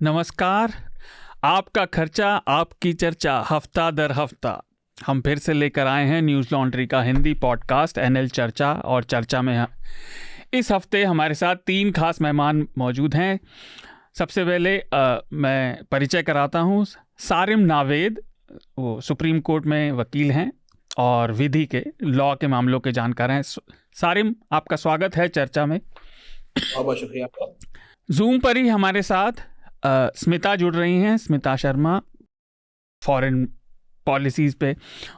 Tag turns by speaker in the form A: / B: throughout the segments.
A: नमस्कार। आपका खर्चा आपकी चर्चा हफ्ता दर हफ्ता हम फिर से लेकर आए हैं न्यूज़ लॉन्ड्री का हिंदी पॉडकास्ट एनएल चर्चा। और चर्चा में इस हफ्ते हमारे साथ 3 खास मेहमान मौजूद हैं। सबसे पहले मैं परिचय कराता हूँ। सारिम नावेद, वो सुप्रीम कोर्ट में वकील हैं और विधि के लॉ के मामलों के जानकार हैं। सारिम, आपका स्वागत है चर्चा में।
B: बहुत बहुत शुक्रिया आपका।
A: जूम पर ही हमारे साथ स्मिता जुड़ रही हैं। स्मिता शर्मा फॉरेन पॉलिसीज़ पे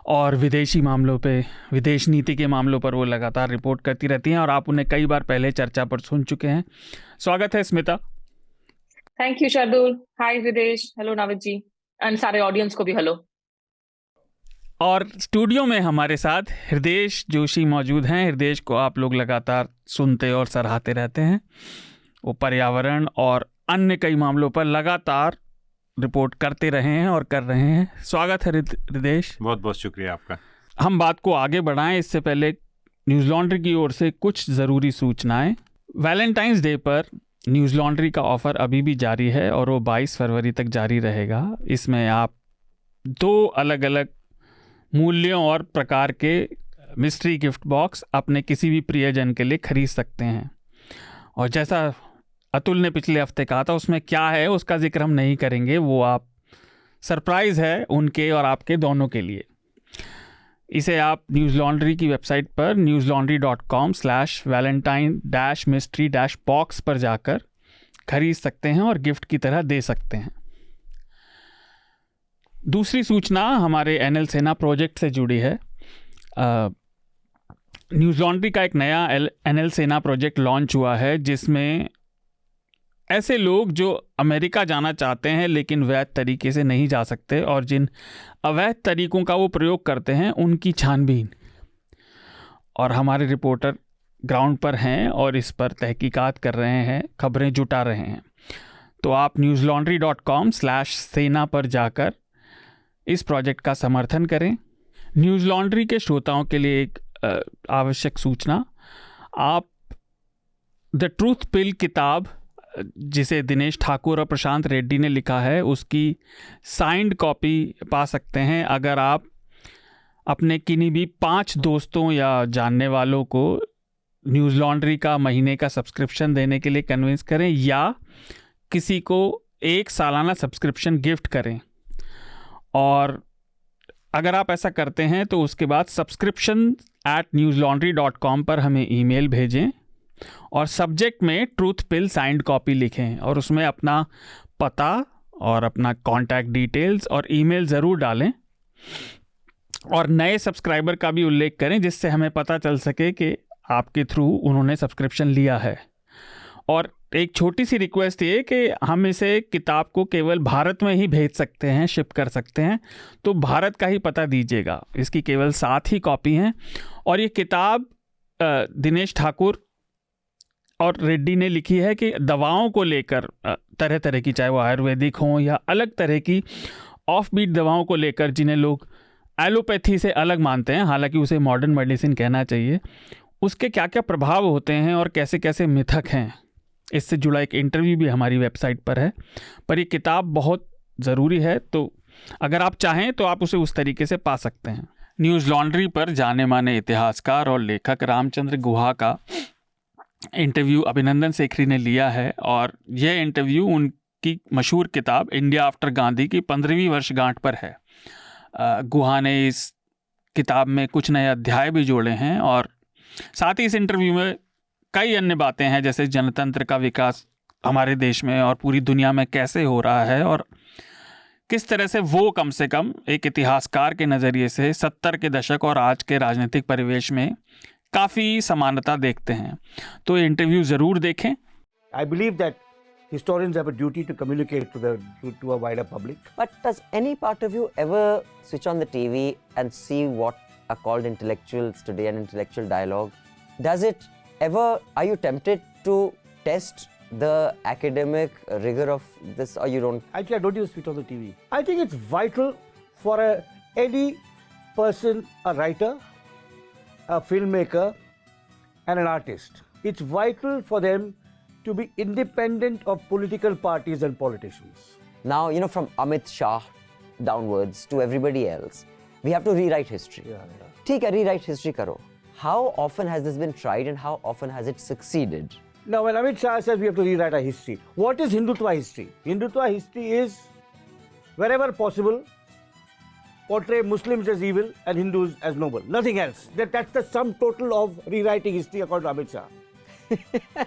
A: और विदेशी मामलों पे, विदेश नीति के मामलों पर वो लगातार रिपोर्ट करती रहती हैं और आप उन्हें कई बार पहले चर्चा पर सुन चुके हैं। स्वागत है Smita.
C: Thank you Shardul. Hi Videsh, hello Navid ji, and सारे ऑडियंस को भी हेलो।
A: और स्टूडियो में हमारे साथ हृदेश जोशी मौजूद हैं। हृदेश को आप लोग लगातार सुनते और सराहते रहते हैं। वो पर्यावरण और अन्य कई मामलों पर लगातार रिपोर्ट करते रहे हैं और कर रहे हैं। स्वागत है हृदेश।
D: बहुत बहुत शुक्रिया आपका।
A: हम बात को आगे बढ़ाएं इससे पहले न्यूज़ लॉन्ड्री की ओर से कुछ ज़रूरी सूचनाएं। वैलेंटाइंस डे पर न्यूज़ लॉन्ड्री का ऑफ़र अभी भी जारी है और वो 22 फरवरी तक जारी रहेगा। इसमें आप 2 अलग अलग मूल्यों और प्रकार के मिस्ट्री गिफ्ट बॉक्स अपने किसी भी प्रियजन के लिए खरीद सकते हैं। और जैसा अतुल ने पिछले हफ्ते कहा था, उसमें क्या है उसका जिक्र हम नहीं करेंगे, वो आप सरप्राइज़ है उनके और आपके दोनों के लिए। इसे आप न्यूज़ लॉन्ड्री की वेबसाइट पर newslaundry.com/valentine-mystery-box पर जाकर खरीद सकते हैं और गिफ्ट की तरह दे सकते हैं। दूसरी सूचना हमारे एनएल सेना प्रोजेक्ट से जुड़ी है। न्यूज़ लॉन्ड्री का एक नया एनएल सेना प्रोजेक्ट लॉन्च हुआ है, जिसमें ऐसे लोग जो अमेरिका जाना चाहते हैं लेकिन वैध तरीके से नहीं जा सकते और जिन अवैध तरीकों का वो प्रयोग करते हैं, उनकी छानबीन। और हमारे रिपोर्टर ग्राउंड पर हैं और इस पर तहकीकात कर रहे हैं, खबरें जुटा रहे हैं। तो आप newslaundry.com/सेना पर जाकर इस प्रोजेक्ट का समर्थन करें। न्यूज़ लॉन्ड्री के श्रोताओं के लिए एक आवश्यक सूचना। आप द ट्रूथ पिल किताब, जिसे दिनेश ठाकुर और प्रशांत रेड्डी ने लिखा है, उसकी साइंड कॉपी पा सकते हैं अगर आप अपने किन्हीं भी 5 दोस्तों या जानने वालों को न्यूज़ लॉन्ड्री का महीने का सब्सक्रिप्शन देने के लिए कन्विंस करें या किसी को 1 सालाना सब्सक्रिप्शन गिफ्ट करें। और अगर आप ऐसा करते हैं तो उसके बाद subscription@newslaundry.com पर हमें ईमेल भेजें और सब्जेक्ट में ट्रूथ पिल साइंड कॉपी लिखें और उसमें अपना पता और अपना कॉन्टैक्ट डिटेल्स और ईमेल ज़रूर डालें और नए सब्सक्राइबर का भी उल्लेख करें, जिससे हमें पता चल सके कि आपके थ्रू उन्होंने सब्सक्रिप्शन लिया है। और एक छोटी सी रिक्वेस्ट ये कि हम इसे किताब को केवल भारत में ही भेज सकते हैं, शिप कर सकते हैं, तो भारत का ही पता दीजिएगा। इसकी केवल 7 ही कॉपी हैं और ये किताब दिनेश ठाकुर और रेड्डी ने लिखी है कि दवाओं को लेकर तरह तरह की, चाहे वो आयुर्वेदिक हों या अलग तरह की ऑफ बीट दवाओं को लेकर, जिन्हें लोग एलोपैथी से अलग मानते हैं, हालांकि उसे मॉडर्न मेडिसिन कहना चाहिए, उसके क्या क्या प्रभाव होते हैं और कैसे कैसे मिथक हैं। इससे जुड़ा एक इंटरव्यू भी हमारी वेबसाइट पर है। पर ये किताब बहुत ज़रूरी है, तो अगर आप चाहें तो आप उसे उस तरीके से पा सकते हैं। न्यूज़ लॉन्ड्री पर जाने माने इतिहासकार और लेखक रामचंद्र गुहा का इंटरव्यू अभिनंदन सेखरी ने लिया है और यह इंटरव्यू उनकी मशहूर किताब इंडिया आफ्टर गांधी की 15वीं वर्षगांठ पर है। गुहा ने इस किताब में कुछ नए अध्याय भी जोड़े हैं और साथ ही इस इंटरव्यू में कई अन्य बातें हैं, जैसे जनतंत्र का विकास हमारे देश में और पूरी दुनिया में कैसे हो रहा है और किस तरह से वो कम से कम एक इतिहासकार के नज़रिए से 70 के दशक और आज के राजनीतिक परिवेश में काफ़ी समानता देखते हैं। तो ये इंटरव्यू ज़रूर देखें।
E: I believe that historians have a duty to communicate to a wider public.
F: But does any part of you ever switch on the TV and see what are called intellectuals today, an intellectual dialogue? Does it ever, are you tempted to test the academic rigor of this, or you don't?
E: Actually, I don't even switch on the TV. I think it's vital for any person, a writer, a filmmaker, and an artist. It's vital for them to be independent of political parties and politicians.
F: Now, from Amit Shah downwards to everybody else, we have to rewrite history. ठीक है, rewrite history करो. How often has this been tried and how often has it succeeded?
E: Now, when Amit Shah says we have to rewrite our history, what is Hindutva history? Hindutva history is, wherever possible, portray Muslims as evil and Hindus as noble. Nothing else. That's the sum total of rewriting history according to Amit Shah.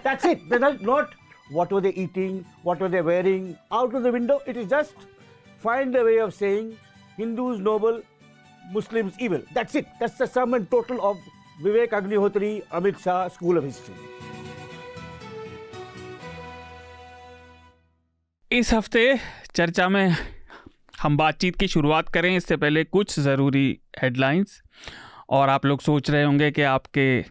E: That's it. That's not what were they eating, what were they wearing, out of the window. It is just find a way of saying Hindus noble, Muslims evil. That's it. That's the sum and total of Vivek Agnihotri, Amit Shah School of History.
A: इस हफ्ते चर्चा में हम बातचीत की शुरुआत करें इससे पहले कुछ ज़रूरी हेडलाइंस। और आप लोग सोच रहे होंगे कि आपके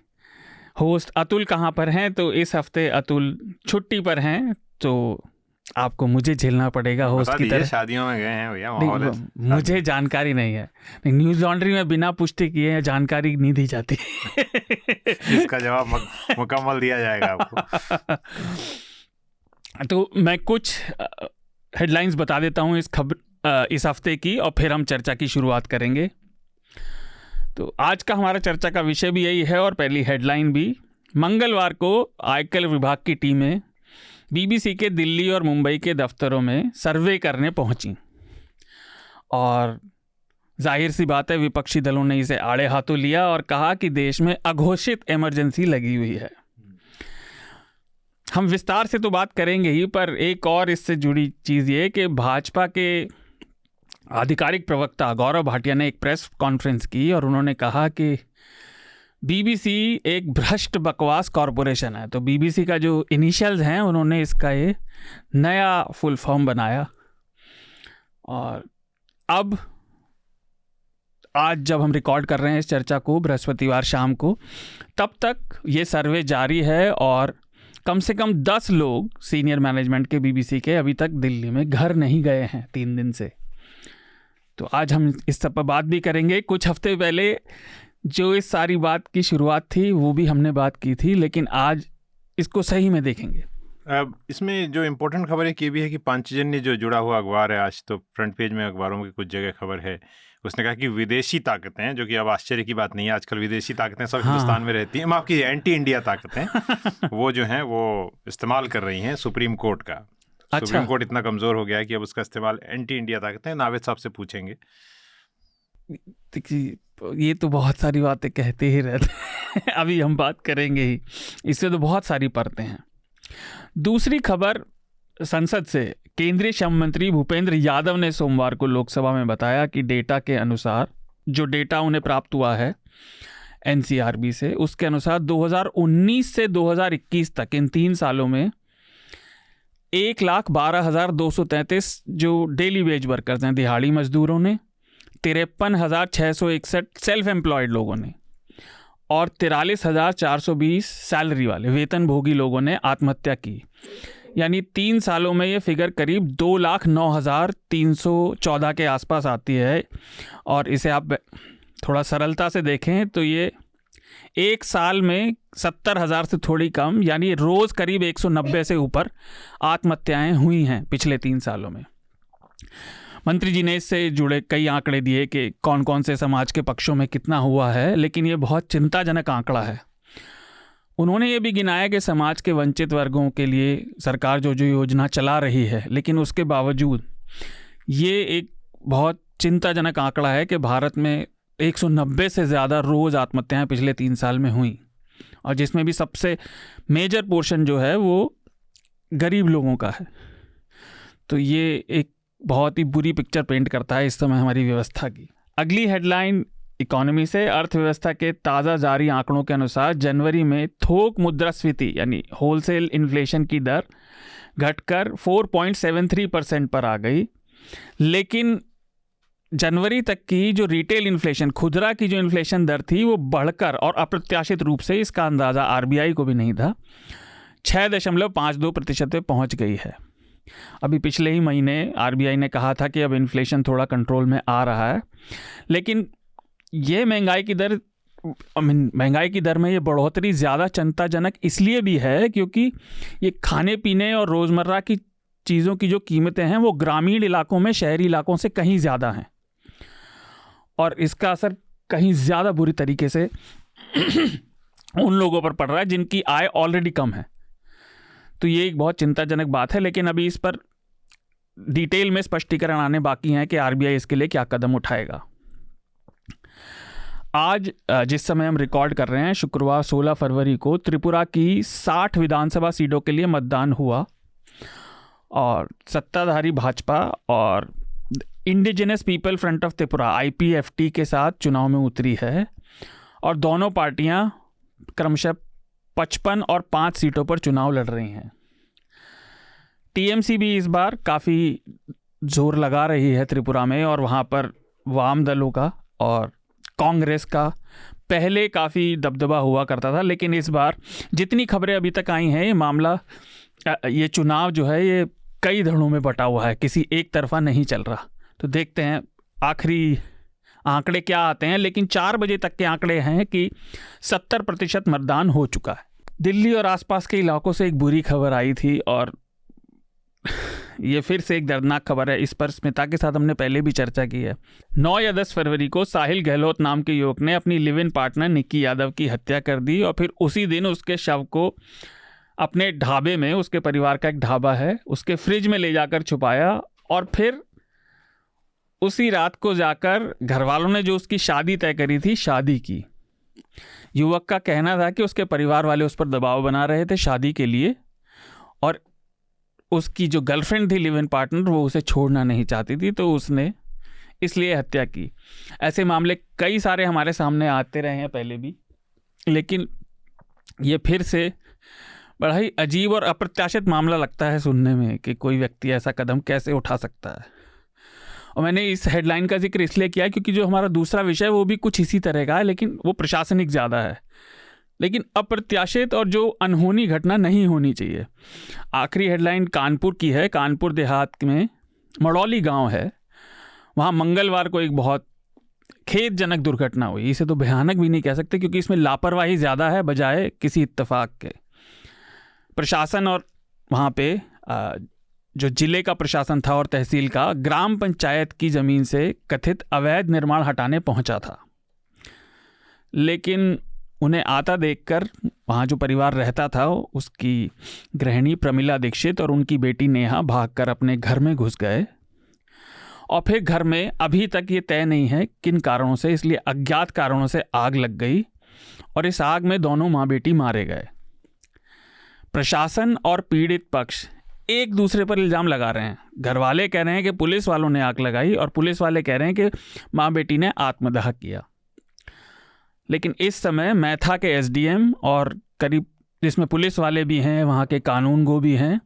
A: होस्ट अतुल कहाँ पर हैं, तो इस हफ्ते अतुल छुट्टी पर हैं, तो आपको मुझे झेलना पड़ेगा होस्ट की तरह।
D: शादियों में गए हैं भैया,
A: मुझे जानकारी नहीं है। न्यूज़ लॉन्ड्री में बिना पुष्टि किए जानकारी नहीं दी जाती।
D: इसका जवाब मुकम्मल दिया जाएगा आपको।
A: तो मैं कुछ हेडलाइंस बता देता हूँ इस हफ्ते की, और फिर हम चर्चा की शुरुआत करेंगे। तो आज का हमारा चर्चा का विषय भी यही है और पहली हेडलाइन भी। मंगलवार को आयकर विभाग की टीमें बीबीसी के दिल्ली और मुंबई के दफ्तरों में सर्वे करने पहुंची, और जाहिर सी बात है विपक्षी दलों ने इसे आड़े हाथों लिया और कहा कि देश में अघोषित इमरजेंसी लगी हुई है। हम विस्तार से तो बात करेंगे ही, पर एक और इससे जुड़ी चीज़ ये कि भाजपा के आधिकारिक प्रवक्ता गौरव भाटिया ने एक प्रेस कॉन्फ्रेंस की और उन्होंने कहा कि बीबीसी एक भ्रष्ट बकवास कॉरपोरेशन है। तो बीबीसी का जो इनिशियल्स हैं उन्होंने इसका ये नया फुल फॉर्म बनाया। और अब आज जब हम रिकॉर्ड कर रहे हैं इस चर्चा को बृहस्पतिवार शाम को, तब तक ये सर्वे जारी है और कम से कम 10 लोग सीनियर मैनेजमेंट के बीबीसी के अभी तक दिल्ली में घर नहीं गए हैं 3 दिन से। तो आज हम इस सब पर बात भी करेंगे। कुछ हफ्ते पहले जो इस सारी बात की शुरुआत थी वो भी हमने बात की थी, लेकिन आज इसको सही में देखेंगे।
D: इसमें जो इम्पोर्टेंट खबर एक ये भी है कि पांचजन्य जो जुड़ा हुआ अखबार है, आज तो फ्रंट पेज में अखबारों की कुछ जगह खबर है, उसने कहा कि विदेशी ताकतें, जो कि अब आश्चर्य की बात नहीं है, आजकल विदेशी ताकतें सब हिंदुस्तान में रहती हैं, माफ कीजिए एंटी इंडिया ताकतें वो जो हैं वो इस्तेमाल कर रही हैं सुप्रीम कोर्ट का।
A: अच्छा।
D: सुप्रीम कोर्ट इतना कमज़ोर हो गया है कि अब उसका इस्तेमाल एंटी इंडिया ताकतें। नावेद साहब से पूछेंगे।
A: ये तो बहुत सारी बातें कहते ही रहते हैं अभी हम बात करेंगे ही, इससे तो बहुत सारी परतें हैं। दूसरी खबर संसद से, केंद्रीय श्रम मंत्री भूपेंद्र यादव ने सोमवार को लोकसभा में बताया कि डेटा के अनुसार, जो डेटा उन्हें प्राप्त हुआ है एनसीआरबी से, उसके अनुसार 2019 से 2021 तक इन 3 सालों में 1,12,233 जो डेली वेज वर्कर्स हैं, दिहाड़ी मजदूरों ने, 53,661 सेल्फ एम्प्लॉयड लोगों ने और 43,420 सैलरी वाले वेतनभोगी लोगों ने आत्महत्या की। यानी 3 सालों में ये फिगर करीब 2,09,314 के आसपास आती है। और इसे आप थोड़ा सरलता से देखें तो ये एक साल में 70,000 से थोड़ी कम, यानी रोज़ करीब 190 से ऊपर आत्महत्याएं हुई हैं पिछले 3 सालों में। मंत्री जी ने इससे जुड़े कई आंकड़े दिए कि कौन कौन से समाज के पक्षों में कितना हुआ है, लेकिन ये बहुत चिंताजनक आंकड़ा है। उन्होंने ये भी गिनाया कि समाज के वंचित वर्गों के लिए सरकार जो जो योजना चला रही है, लेकिन उसके बावजूद ये एक बहुत चिंताजनक आंकड़ा है कि भारत में 190 से ज़्यादा रोज़ आत्महत्याएं पिछले 3 साल में हुई, और जिसमें भी सबसे मेजर पोर्शन जो है वो गरीब लोगों का है। तो ये एक बहुत ही बुरी पिक्चर पेंट करता है इस समय हमारी व्यवस्था की। अगली हेडलाइन इकोनॉमी से, अर्थव्यवस्था के ताज़ा जारी आंकड़ों के अनुसार जनवरी में थोक मुद्रास्फीति यानी होलसेल इन्फ्लेशन की दर घटकर 4.73% पर आ गई, लेकिन जनवरी तक की जो रिटेल इन्फ्लेशन, खुदरा की जो इन्फ्लेशन दर थी, वो बढ़कर, और अप्रत्याशित रूप से इसका अंदाज़ा आरबीआई को भी नहीं था, 6.52% पे पहुंच गई है। अभी पिछले ही महीने आरबीआई ने कहा था कि अब इन्फ्लेशन थोड़ा कंट्रोल में आ रहा है, लेकिन ये महंगाई की दर महंगाई की दर में ये बढ़ोतरी ज़्यादा चिंताजनक इसलिए भी है क्योंकि ये खाने पीने और रोज़मर्रा की चीज़ों की जो कीमतें हैं वो ग्रामीण इलाकों में शहरी इलाकों से कहीं ज़्यादा हैं और इसका असर कहीं ज़्यादा बुरी तरीके से उन लोगों पर पड़ रहा है जिनकी आय ऑलरेडी कम है। तो ये एक बहुत चिंताजनक बात है, लेकिन अभी इस पर डिटेल में स्पष्टीकरण आने बाकी हैं कि आरबीआई इसके लिए क्या कदम उठाएगा। आज जिस समय हम रिकॉर्ड कर रहे हैं, शुक्रवार 16 फरवरी को त्रिपुरा की 60 विधानसभा सीटों के लिए मतदान हुआ और सत्ताधारी भाजपा और indigenous people front of Tripura IPFT के साथ चुनाव में उतरी है और दोनों पार्टियां क्रमशः 55 और 5 सीटों पर चुनाव लड़ रही हैं। TMC भी इस बार काफ़ी जोर लगा रही है त्रिपुरा में और वहाँ पर वाम दलों का और कांग्रेस का पहले काफ़ी दबदबा हुआ करता था, लेकिन इस बार जितनी खबरें अभी तक आई हैं ये चुनाव जो है ये कई धड़ों में बटा हुआ है, किसी एक तरफा नहीं चल रहा। तो देखते हैं आखिरी आंकड़े क्या आते हैं, लेकिन 4 बजे तक के आंकड़े हैं कि 70% मतदान हो चुका है। दिल्ली और आसपास के इलाकों से एक बुरी खबर आई थी और ये फिर से एक दर्दनाक खबर है। इस पर स्मिता के साथ हमने पहले भी चर्चा की है। 9 या 10 फरवरी को साहिल गहलोत नाम के युवक ने अपनी live in partner Nikki Yadav की हत्या कर दी और फिर उसी दिन उसके शव को अपने ढाबे में, उसके परिवार का एक ढाबा है, उसके फ्रिज में ले जाकर छुपाया और फिर उसी रात को जाकर घर वालों ने जो उसकी शादी तय करी थी, शादी की। युवक का कहना था कि उसके परिवार वाले उस पर दबाव बना रहे थे शादी के लिए और उसकी जो गर्लफ्रेंड थी, लिव इन पार्टनर, वो उसे छोड़ना नहीं चाहती थी, तो उसने इसलिए हत्या की। ऐसे मामले कई सारे हमारे सामने आते रहे हैं पहले भी, लेकिन ये फिर से बड़ा ही अजीब और अप्रत्याशित मामला लगता है सुनने में कि कोई व्यक्ति ऐसा कदम कैसे उठा सकता है। और मैंने इस हेडलाइन का जिक्र इसलिए किया क्योंकि जो हमारा दूसरा विषय वो भी कुछ इसी तरह का है, लेकिन वो प्रशासनिक ज़्यादा है, लेकिन अप्रत्याशित और जो अनहोनी घटना नहीं होनी चाहिए। आखिरी हेडलाइन कानपुर की है। कानपुर देहात में मड़ौली गांव है, वहाँ मंगलवार को एक बहुत खेदजनक दुर्घटना हुई। इसे तो भयानक भी नहीं कह सकते क्योंकि इसमें लापरवाही ज़्यादा है बजाय किसी इत्तेफाक के। प्रशासन और वहाँ पे जो जिले का प्रशासन था और तहसील का, ग्राम पंचायत की ज़मीन से कथित अवैध निर्माण हटाने पहुँचा था, लेकिन उन्हें आता देखकर वहाँ जो परिवार रहता था उसकी गृहिणी प्रमिला दीक्षित और उनकी बेटी नेहा भागकर अपने घर में घुस गए और फिर घर में अभी तक ये तय नहीं है किन कारणों से, इसलिए अज्ञात कारणों से आग लग गई और इस आग में दोनों माँ बेटी मारे गए। प्रशासन और पीड़ित पक्ष एक दूसरे पर इल्ज़ाम लगा रहे हैं। घर वाले कह रहे हैं कि पुलिस वालों ने आग लगाई और पुलिस वाले कह रहे हैं कि माँ बेटी ने आत्मदाह किया। लेकिन इस समय मैथा के SDM और करीब, जिसमें पुलिस वाले भी हैं, वहाँ के कानूनगो भी हैं,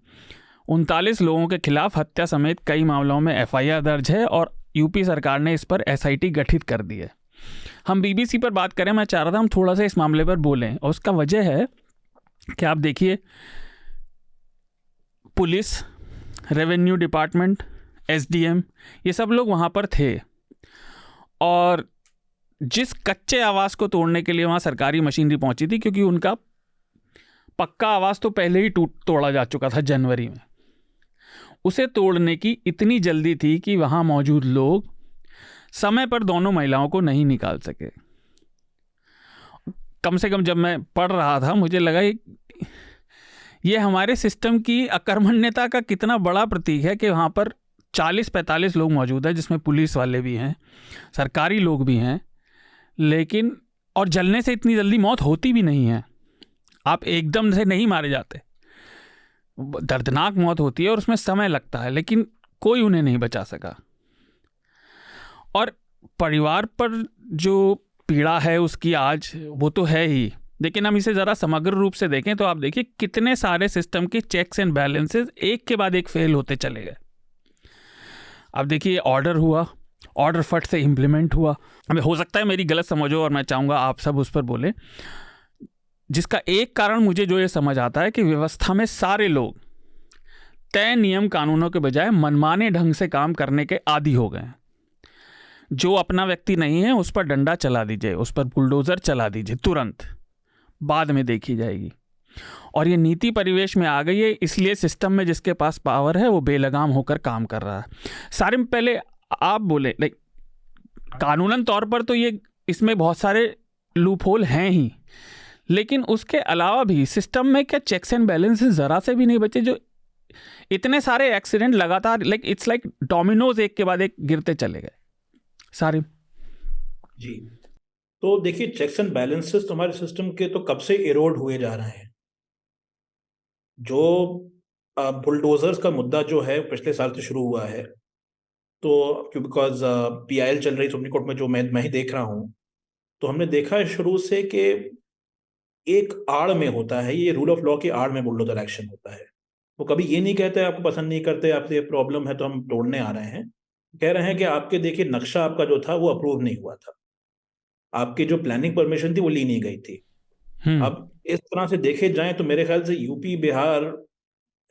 A: 39 लोगों के खिलाफ हत्या समेत कई मामलों में FIR दर्ज है और यूपी सरकार ने इस पर SIT गठित कर दी है। हम BBC पर बात करें, मैं चाह रहा था हम थोड़ा सा इस मामले पर बोलें और उसका वजह है कि आप देखिए, पुलिस, रेवेन्यू डिपार्टमेंट, SDM, ये सब लोग वहाँ पर थे और जिस कच्चे आवास को तोड़ने के लिए वहाँ सरकारी मशीनरी पहुँची थी, क्योंकि उनका पक्का आवास तो पहले ही तोड़ा जा चुका था जनवरी में, उसे तोड़ने की इतनी जल्दी थी कि वहाँ मौजूद लोग समय पर दोनों महिलाओं को नहीं निकाल सके। कम से कम जब मैं पढ़ रहा था मुझे लगा ये हमारे सिस्टम की अकर्मण्यता का कितना बड़ा प्रतीक है कि वहाँ पर 40-45 लोग मौजूद हैं, जिसमें पुलिस वाले भी हैं, सरकारी लोग भी हैं, लेकिन और जलने से इतनी जल्दी मौत होती भी नहीं है। आप एकदम से नहीं मारे जाते, दर्दनाक मौत होती है और उसमें समय लगता है, लेकिन कोई उन्हें नहीं बचा सका। और परिवार पर जो पीड़ा है उसकी आज वो तो है ही, लेकिन हम इसे ज़रा समग्र रूप से देखें तो आप देखिए कितने सारे सिस्टम के चेक्स एंड बैलेंसेस एक के बाद एक फेल होते चले गए। अब देखिए ऑर्डर हुआ, ऑर्डर फट से इम्प्लीमेंट हुआ। हमें हो सकता है मेरी गलत समझो और मैं चाहूँगा आप सब उस पर बोलें। जिसका एक कारण मुझे जो ये समझ आता है कि व्यवस्था में सारे लोग तय नियम कानूनों के बजाय मनमाने ढंग से काम करने के आदी हो गए हैं। जो अपना व्यक्ति नहीं है उस पर डंडा चला दीजिए, उस पर बुलडोज़र चला दीजिए तुरंत, बाद में देखी जाएगी। और ये नीति परिवेश में आ गई है, इसलिए सिस्टम में जिसके पास पावर है वो बेलगाम होकर काम कर रहा है। सारे में पहले आप बोले, लाइक कानूनन तौर पर तो ये इसमें बहुत सारे लूप होल हैं ही, लेकिन उसके अलावा भी सिस्टम में क्या चेक्स एंड बैलेंसेस ज़रा से भी नहीं बचे, जो इतने सारे एक्सीडेंट लगातार लाइक इट्स लाइक डोमिनोज एक के बाद एक गिरते चले गए सारे।
B: जी, तो देखिए चेक्स एंड बैलेंसेस तो हमारे सिस्टम के तो कब से इरोड हुए जा रहे हैं। जो बुलडोजर्स का मुद्दा जो है पिछले साल से शुरू हुआ है, तो बिकॉज PIL चल रही सुप्रीम कोर्ट में, जो मैं ही देख रहा हूँ, तो हमने देखा है शुरू से कि एक आड़ में होता है, ये रूल ऑफ लॉ की आड़ में बुलडोजर एक्शन होता है। वो कभी ये नहीं कहते आपको पसंद नहीं करते, आपसे ये प्रॉब्लम है तो हम तोड़ने आ रहे हैं। कह रहे हैं कि आपके देखिए नक्शा आपका जो था वो अप्रूव नहीं हुआ था, आपकी जो प्लानिंग परमिशन थी वो ली नहीं गई थी। अब इस तरह से देखे जाएं तो मेरे ख्याल से यूपी, बिहार,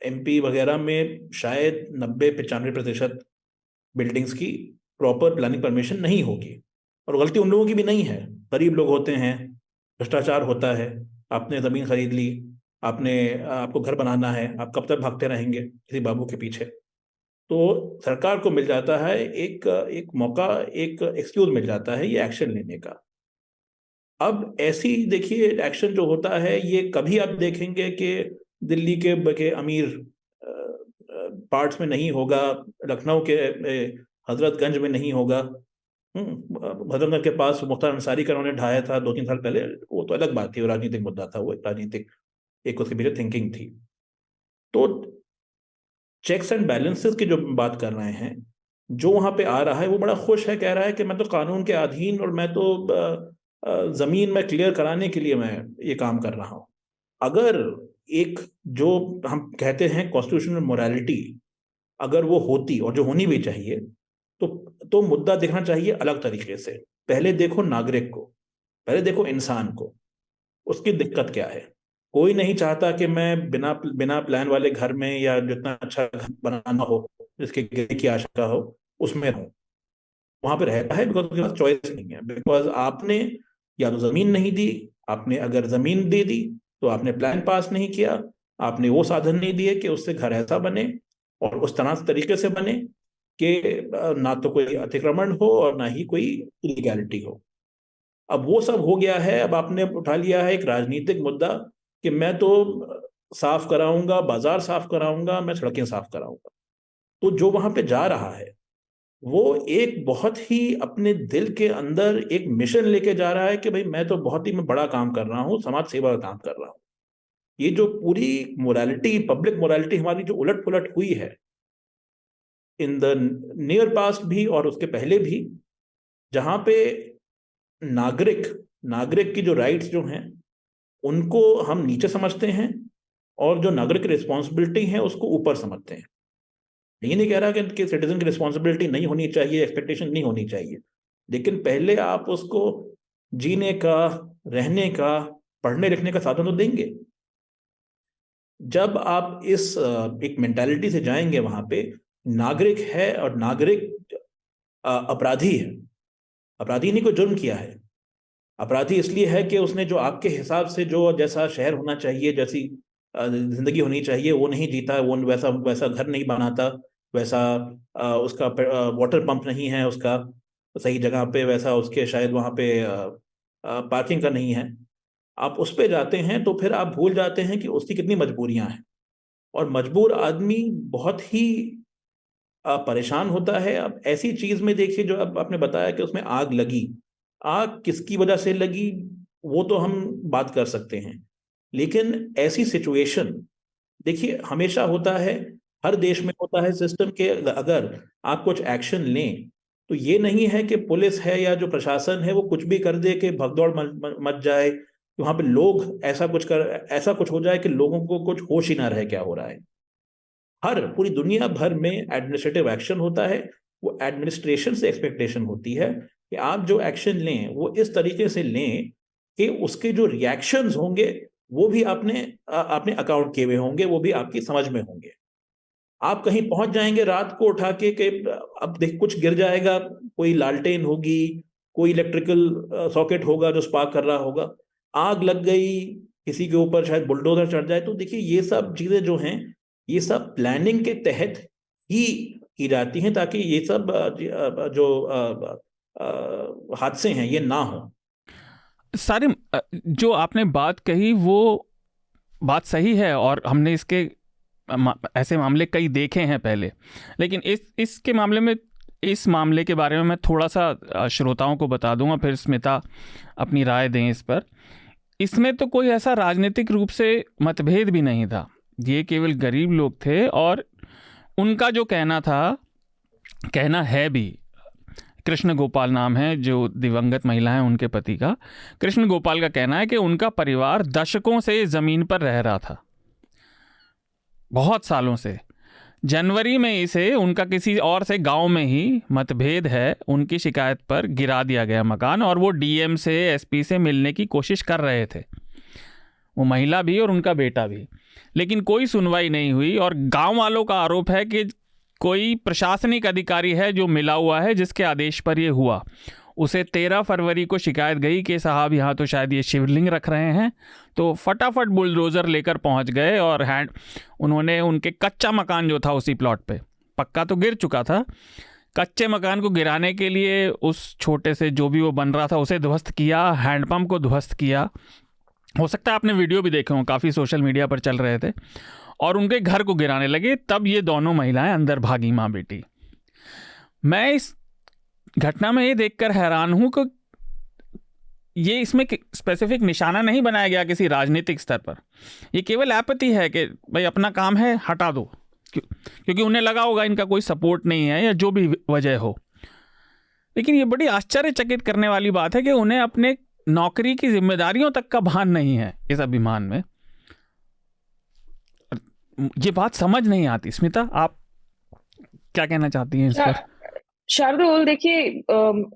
B: MP वगैरह में शायद 90-95% बिल्डिंग्स की प्रॉपर प्लानिंग परमिशन नहीं होगी, और गलती उन लोगों की भी नहीं है। गरीब लोग होते हैं, भ्रष्टाचार होता है, आपने ज़मीन खरीद ली, आपको घर बनाना है, आप कब तक भागते रहेंगे किसी बाबू के पीछे। तो सरकार को मिल जाता है एक मौका, एक एक्सक्यूज मिल जाता है ये एक्शन लेने का। अब ऐसी देखिए एक्शन जो होता है, ये कभी आप देखेंगे कि दिल्ली के अमीर पार्ट्स में नहीं होगा, लखनऊ के हजरतगंज में नहीं होगा, हजरतगंज के पास मुख्तार अंसारी का उन्होंने ढाया था 2-3 साल पहले, वो तो अलग बात थी, वो राजनीतिक मुद्दा था, वो एक राजनीतिक एक उसके पीछे थिंकिंग थी। तो चेक्स एंड बैलेंसेस की जो बात कर रहे हैं, जो वहां पे आ रहा है वो बड़ा खुश है, कह रहा है कि मैं तो कानून के अधीन, और मैं तो जमीन में क्लियर कराने के लिए मैं ये काम कर रहा हूं। अगर एक जो हम कहते हैं कॉन्स्टिट्यूशनल मोरालिटी अगर वो होती, और जो होनी भी चाहिए, तो मुद्दा देखना चाहिए अलग तरीके से। पहले देखो नागरिक को, पहले देखो इंसान को, उसकी दिक्कत क्या है। कोई नहीं चाहता कि मैं बिना प्लान वाले घर में, या जितना अच्छा घर बनाना हो, जिसके गिरने की आशंका हो, उसमें रहूं। वहां पे रहता है बिकॉज उसके पास चॉइस नहीं है, बिकॉज आपने या तो जमीन नहीं दी, आपने अगर जमीन दे दी तो आपने प्लान पास नहीं किया, आपने वो साधन नहीं दिए कि उससे घर ऐसा बने और उस तरीके से बने कि ना तो कोई अतिक्रमण हो और ना ही कोई इलीगैलिटी हो। अब वो सब हो गया है, अब आपने उठा लिया है एक राजनीतिक मुद्दा कि मैं तो साफ कराऊंगा, बाजार साफ कराऊंगा, मैं सड़कें साफ कराऊंगा। तो जो वहां पे जा रहा है वो एक बहुत ही अपने दिल के अंदर एक मिशन लेके जा रहा है कि भाई मैं तो बहुत ही बड़ा काम कर रहा हूं, समाज सेवा का काम कर रहा हूं। ये जो पूरी मोरालिटी, पब्लिक मोरालिटी हमारी जो उलट पुलट हुई है इन द नियर पास्ट भी और उसके पहले भी, जहां पे नागरिक की जो राइट्स जो हैं उनको हम नीचे समझते हैं, और जो नागरिक की रिस्पॉन्सिबिलिटी है उसको ऊपर समझते हैं। ये नहीं कह रहा कि सिटीजन की रिस्पॉन्सिबिलिटी नहीं होनी चाहिए, एक्सपेक्टेशन नहीं होनी चाहिए, लेकिन पहले आप उसको जीने का, रहने का, पढ़ने लिखने का साधन तो देंगे। जब आप इस एक मेंटालिटी से जाएंगे, वहां पे नागरिक है और नागरिक अपराधी है। अपराधी ने कोई जुर्म किया है, अपराधी इसलिए है कि उसने जो आपके हिसाब से जो जैसा शहर होना चाहिए, जैसी जिंदगी होनी चाहिए, वो नहीं जीता, वो वैसा घर नहीं बनाता, वैसा उसका वाटर पंप नहीं है उसका सही जगह पे, वैसा उसके शायद वहाँ पे पार्किंग का नहीं है। आप उस पे जाते हैं तो फिर आप भूल जाते हैं कि उसकी कितनी मजबूरियां हैं, और मजबूर आदमी बहुत ही परेशान होता है। अब ऐसी चीज में देखिए, जो अब आपने बताया कि उसमें आग लगी, आग किसकी वजह से लगी वो तो हम बात कर सकते हैं, लेकिन ऐसी सिचुएशन देखिए हमेशा होता है, हर देश में होता है सिस्टम के, अगर आप कुछ एक्शन लें तो ये नहीं है कि पुलिस है या जो प्रशासन है वो कुछ भी कर दे कि भगदौड़ मच जाए, वहां पे लोग ऐसा कुछ हो जाए कि लोगों को कुछ होश ही ना रहे क्या हो रहा है। पूरी दुनिया भर में एडमिनिस्ट्रेटिव एक्शन होता है, वो एडमिनिस्ट्रेशन से एक्सपेक्टेशन होती है कि आप जो एक्शन लें वो इस तरीके से लें कि उसके जो रिएक्शंस होंगे वो भी आपने अकाउंट किए हुए होंगे, वो भी आपकी समझ में होंगे। आप कहीं पहुंच जाएंगे रात को उठा के अब देख कुछ गिर जाएगा, कोई लालटेन होगी, कोई इलेक्ट्रिकल सॉकेट होगा जो स्पार्क कर रहा होगा, आग लग गई, किसी के ऊपर शायद बुलडोजर चढ़ जाए। तो देखिए ये सब चीजें जो हैं ये सब प्लानिंग के तहत ही की जाती हैं ताकि ये सब जो हादसे हैं ये ना हो।
A: सारे जो आपने बात कही वो बात सही है और हमने इसके ऐसे मामले कई देखे हैं पहले, लेकिन इसके मामले में, इस मामले के बारे में मैं थोड़ा सा श्रोताओं को बता दूंगा, फिर स्मिता अपनी राय दें इस पर। इसमें तो कोई ऐसा राजनीतिक रूप से मतभेद भी नहीं था, ये केवल गरीब लोग थे और उनका जो कहना है भी, कृष्ण गोपाल नाम है जो दिवंगत महिला हैं उनके पति का, कृष्ण गोपाल का कहना है कि उनका परिवार दशकों से ज़मीन पर रह रहा था, बहुत सालों से। जनवरी में इसे उनका किसी और से गांव में ही मतभेद है, उनकी शिकायत पर गिरा दिया गया मकान और वो डीएम से, एसपी से मिलने की कोशिश कर रहे थे, वो महिला भी और उनका बेटा भी, लेकिन कोई सुनवाई नहीं हुई। और गांव वालों का आरोप है कि कोई प्रशासनिक अधिकारी है जो मिला हुआ है जिसके आदेश पर ये हुआ। उसे 13 फरवरी को शिकायत गई कि साहब यहाँ तो शायद ये शिवलिंग रख रहे हैं, तो फटाफट बुलडोज़र लेकर पहुँच गए और उन्होंने उनके कच्चा मकान जो था उसी प्लॉट पे, पक्का तो गिर चुका था, कच्चे मकान को गिराने के लिए उस छोटे से जो भी वो बन रहा था उसे ध्वस्त किया, हैंडपम्प को ध्वस्त किया। हो सकता है आपने वीडियो भी देखे हों, काफ़ी सोशल मीडिया पर चल रहे थे, और उनके घर को गिराने लगे। तब ये दोनों महिलाएं अंदर भागी, माँ बेटी। मैं इस घटना में ये देखकर हैरान हूं कि ये इसमें स्पेसिफिक निशाना नहीं बनाया गया किसी राजनीतिक स्तर पर, ये केवल आपत्ति है कि भाई अपना काम है हटा दो, क्योंकि उन्हें लगा होगा इनका कोई सपोर्ट नहीं है या जो भी वजह हो। लेकिन ये बड़ी आश्चर्यचकित करने वाली बात है कि उन्हें अपने नौकरी की जिम्मेदारियों तक का भान नहीं है इस अभिमान में। ये बात समझ नहीं आती। स्मिता, आप क्या कहना चाहती हैं इस पर?
C: शार्दुल, देखिए,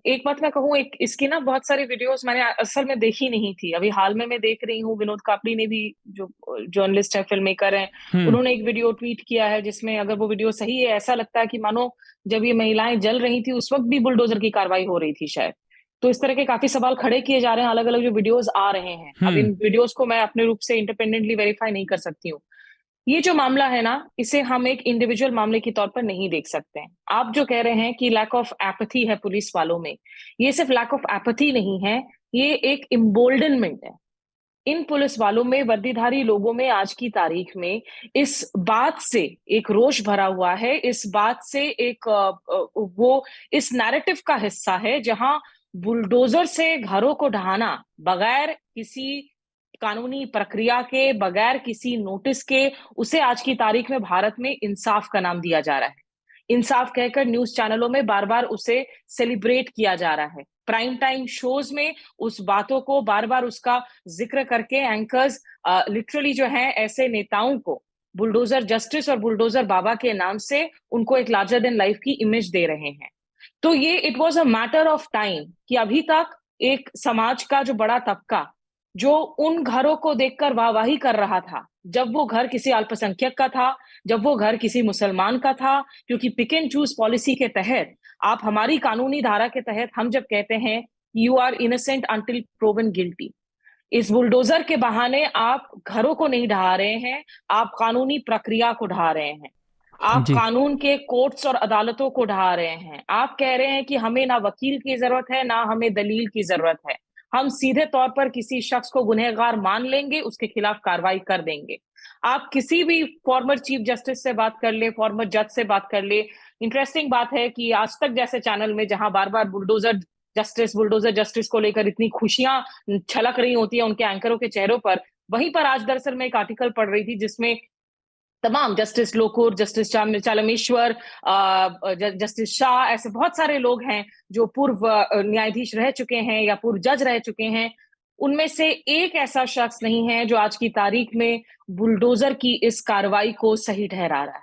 C: एक बात मैं कहूँ, एक इसकी ना बहुत सारी वीडियोस मैंने असल में देखी नहीं थी, अभी हाल में मैं देख रही हूँ। विनोद कापड़ी ने भी, जो जर्नलिस्ट है, फिल्म मेकर हैं, उन्होंने एक वीडियो ट्वीट किया है जिसमें, अगर वो वीडियो सही है, ऐसा लगता है कि मानो जब ये महिलाएं जल रही थी उस वक्त भी बुलडोजर की कार्रवाई हो रही थी शायद। तो इस तरह के काफी सवाल खड़े किए जा रहे हैं, अलग अलग जो वीडियोस आ रहे हैं। अब इन वीडियोस को मैं अपने रूप से इंडिपेंडेंटली वेरीफाई नहीं कर सकती हूँ। ये जो मामला है ना, इसे हम एक इंडिविजुअल मामले के तौर पर नहीं देख सकते हैं। आप जो कह रहे हैं कि लैक ऑफ एपैथी है पुलिस वालों में, ये सिर्फ लैक ऑफ एपैथी नहीं है, ये एक इम्बोल्डनमेंट है। इन पुलिस वालों में, वर्दीधारी लोगों में आज की तारीख में इस बात से एक रोष भरा हुआ है, इस बात से एक वो इस नैरेटिव का हिस्सा है जहां बुलडोजर से घरों को ढहाना बगैर किसी कानूनी प्रक्रिया के, बगैर किसी नोटिस के, उसे आज की तारीख में भारत में इंसाफ का नाम दिया जा रहा है। इंसाफ कहकर न्यूज चैनलों में बार बार उसे सेलिब्रेट किया जा रहा है। प्राइम टाइम शोज में उस बातों को बार बार उसका जिक्र करके एंकर्स लिटरली जो है ऐसे नेताओं को बुलडोजर जस्टिस और बुलडोजर बाबा के नाम से उनको एक लार्जर देन लाइफ की इमेज दे रहे हैं। तो ये it was a matter of time कि अभी तक एक समाज का जो बड़ा तबका जो उन घरों को देखकर वाहवाही कर रहा था, जब वो घर किसी अल्पसंख्यक का था, जब वो घर किसी मुसलमान का था, क्योंकि पिक एंड चूज पॉलिसी के तहत, आप हमारी कानूनी धारा के तहत हम जब कहते हैं you are innocent until proven guilty, इस बुलडोजर के बहाने आप घरों को नहीं ढहा रहे हैं, आप कानूनी प्रक्रिया को ढहा रहे हैं, आप कानून के कोर्ट्स और अदालतों को ढहा रहे हैं। आप कह रहे हैं कि हमें ना वकील की जरूरत है, ना हमें दलील की जरूरत है, हम सीधे तौर पर किसी शख्स को गुनहगार मान लेंगे, उसके खिलाफ कार्रवाई कर देंगे। आप किसी भी फॉर्मर चीफ जस्टिस से बात कर ले, फॉर्मर जज से बात कर ले। इंटरेस्टिंग बात है कि आज तक जैसे चैनल में जहां बार बार बुलडोजर जस्टिस को लेकर इतनी खुशियां छलक रही होती है उनके एंकरों के चेहरों पर, वहीं पर आज दरअसल मैं एक आर्टिकल पढ़ रही थी जिसमें तमाम justice Lokur, justice Chelameswar, justice Shah, ऐसे बहुत सारे लोग हैं जो पूर्व न्यायाधीश रह चुके हैं या पूर्व जज रह चुके हैं। उनमें से एक ऐसा शख्स नहीं है जो आज की तारीख में बुलडोजर की इस कार्रवाई को सही ठहरा रहा है।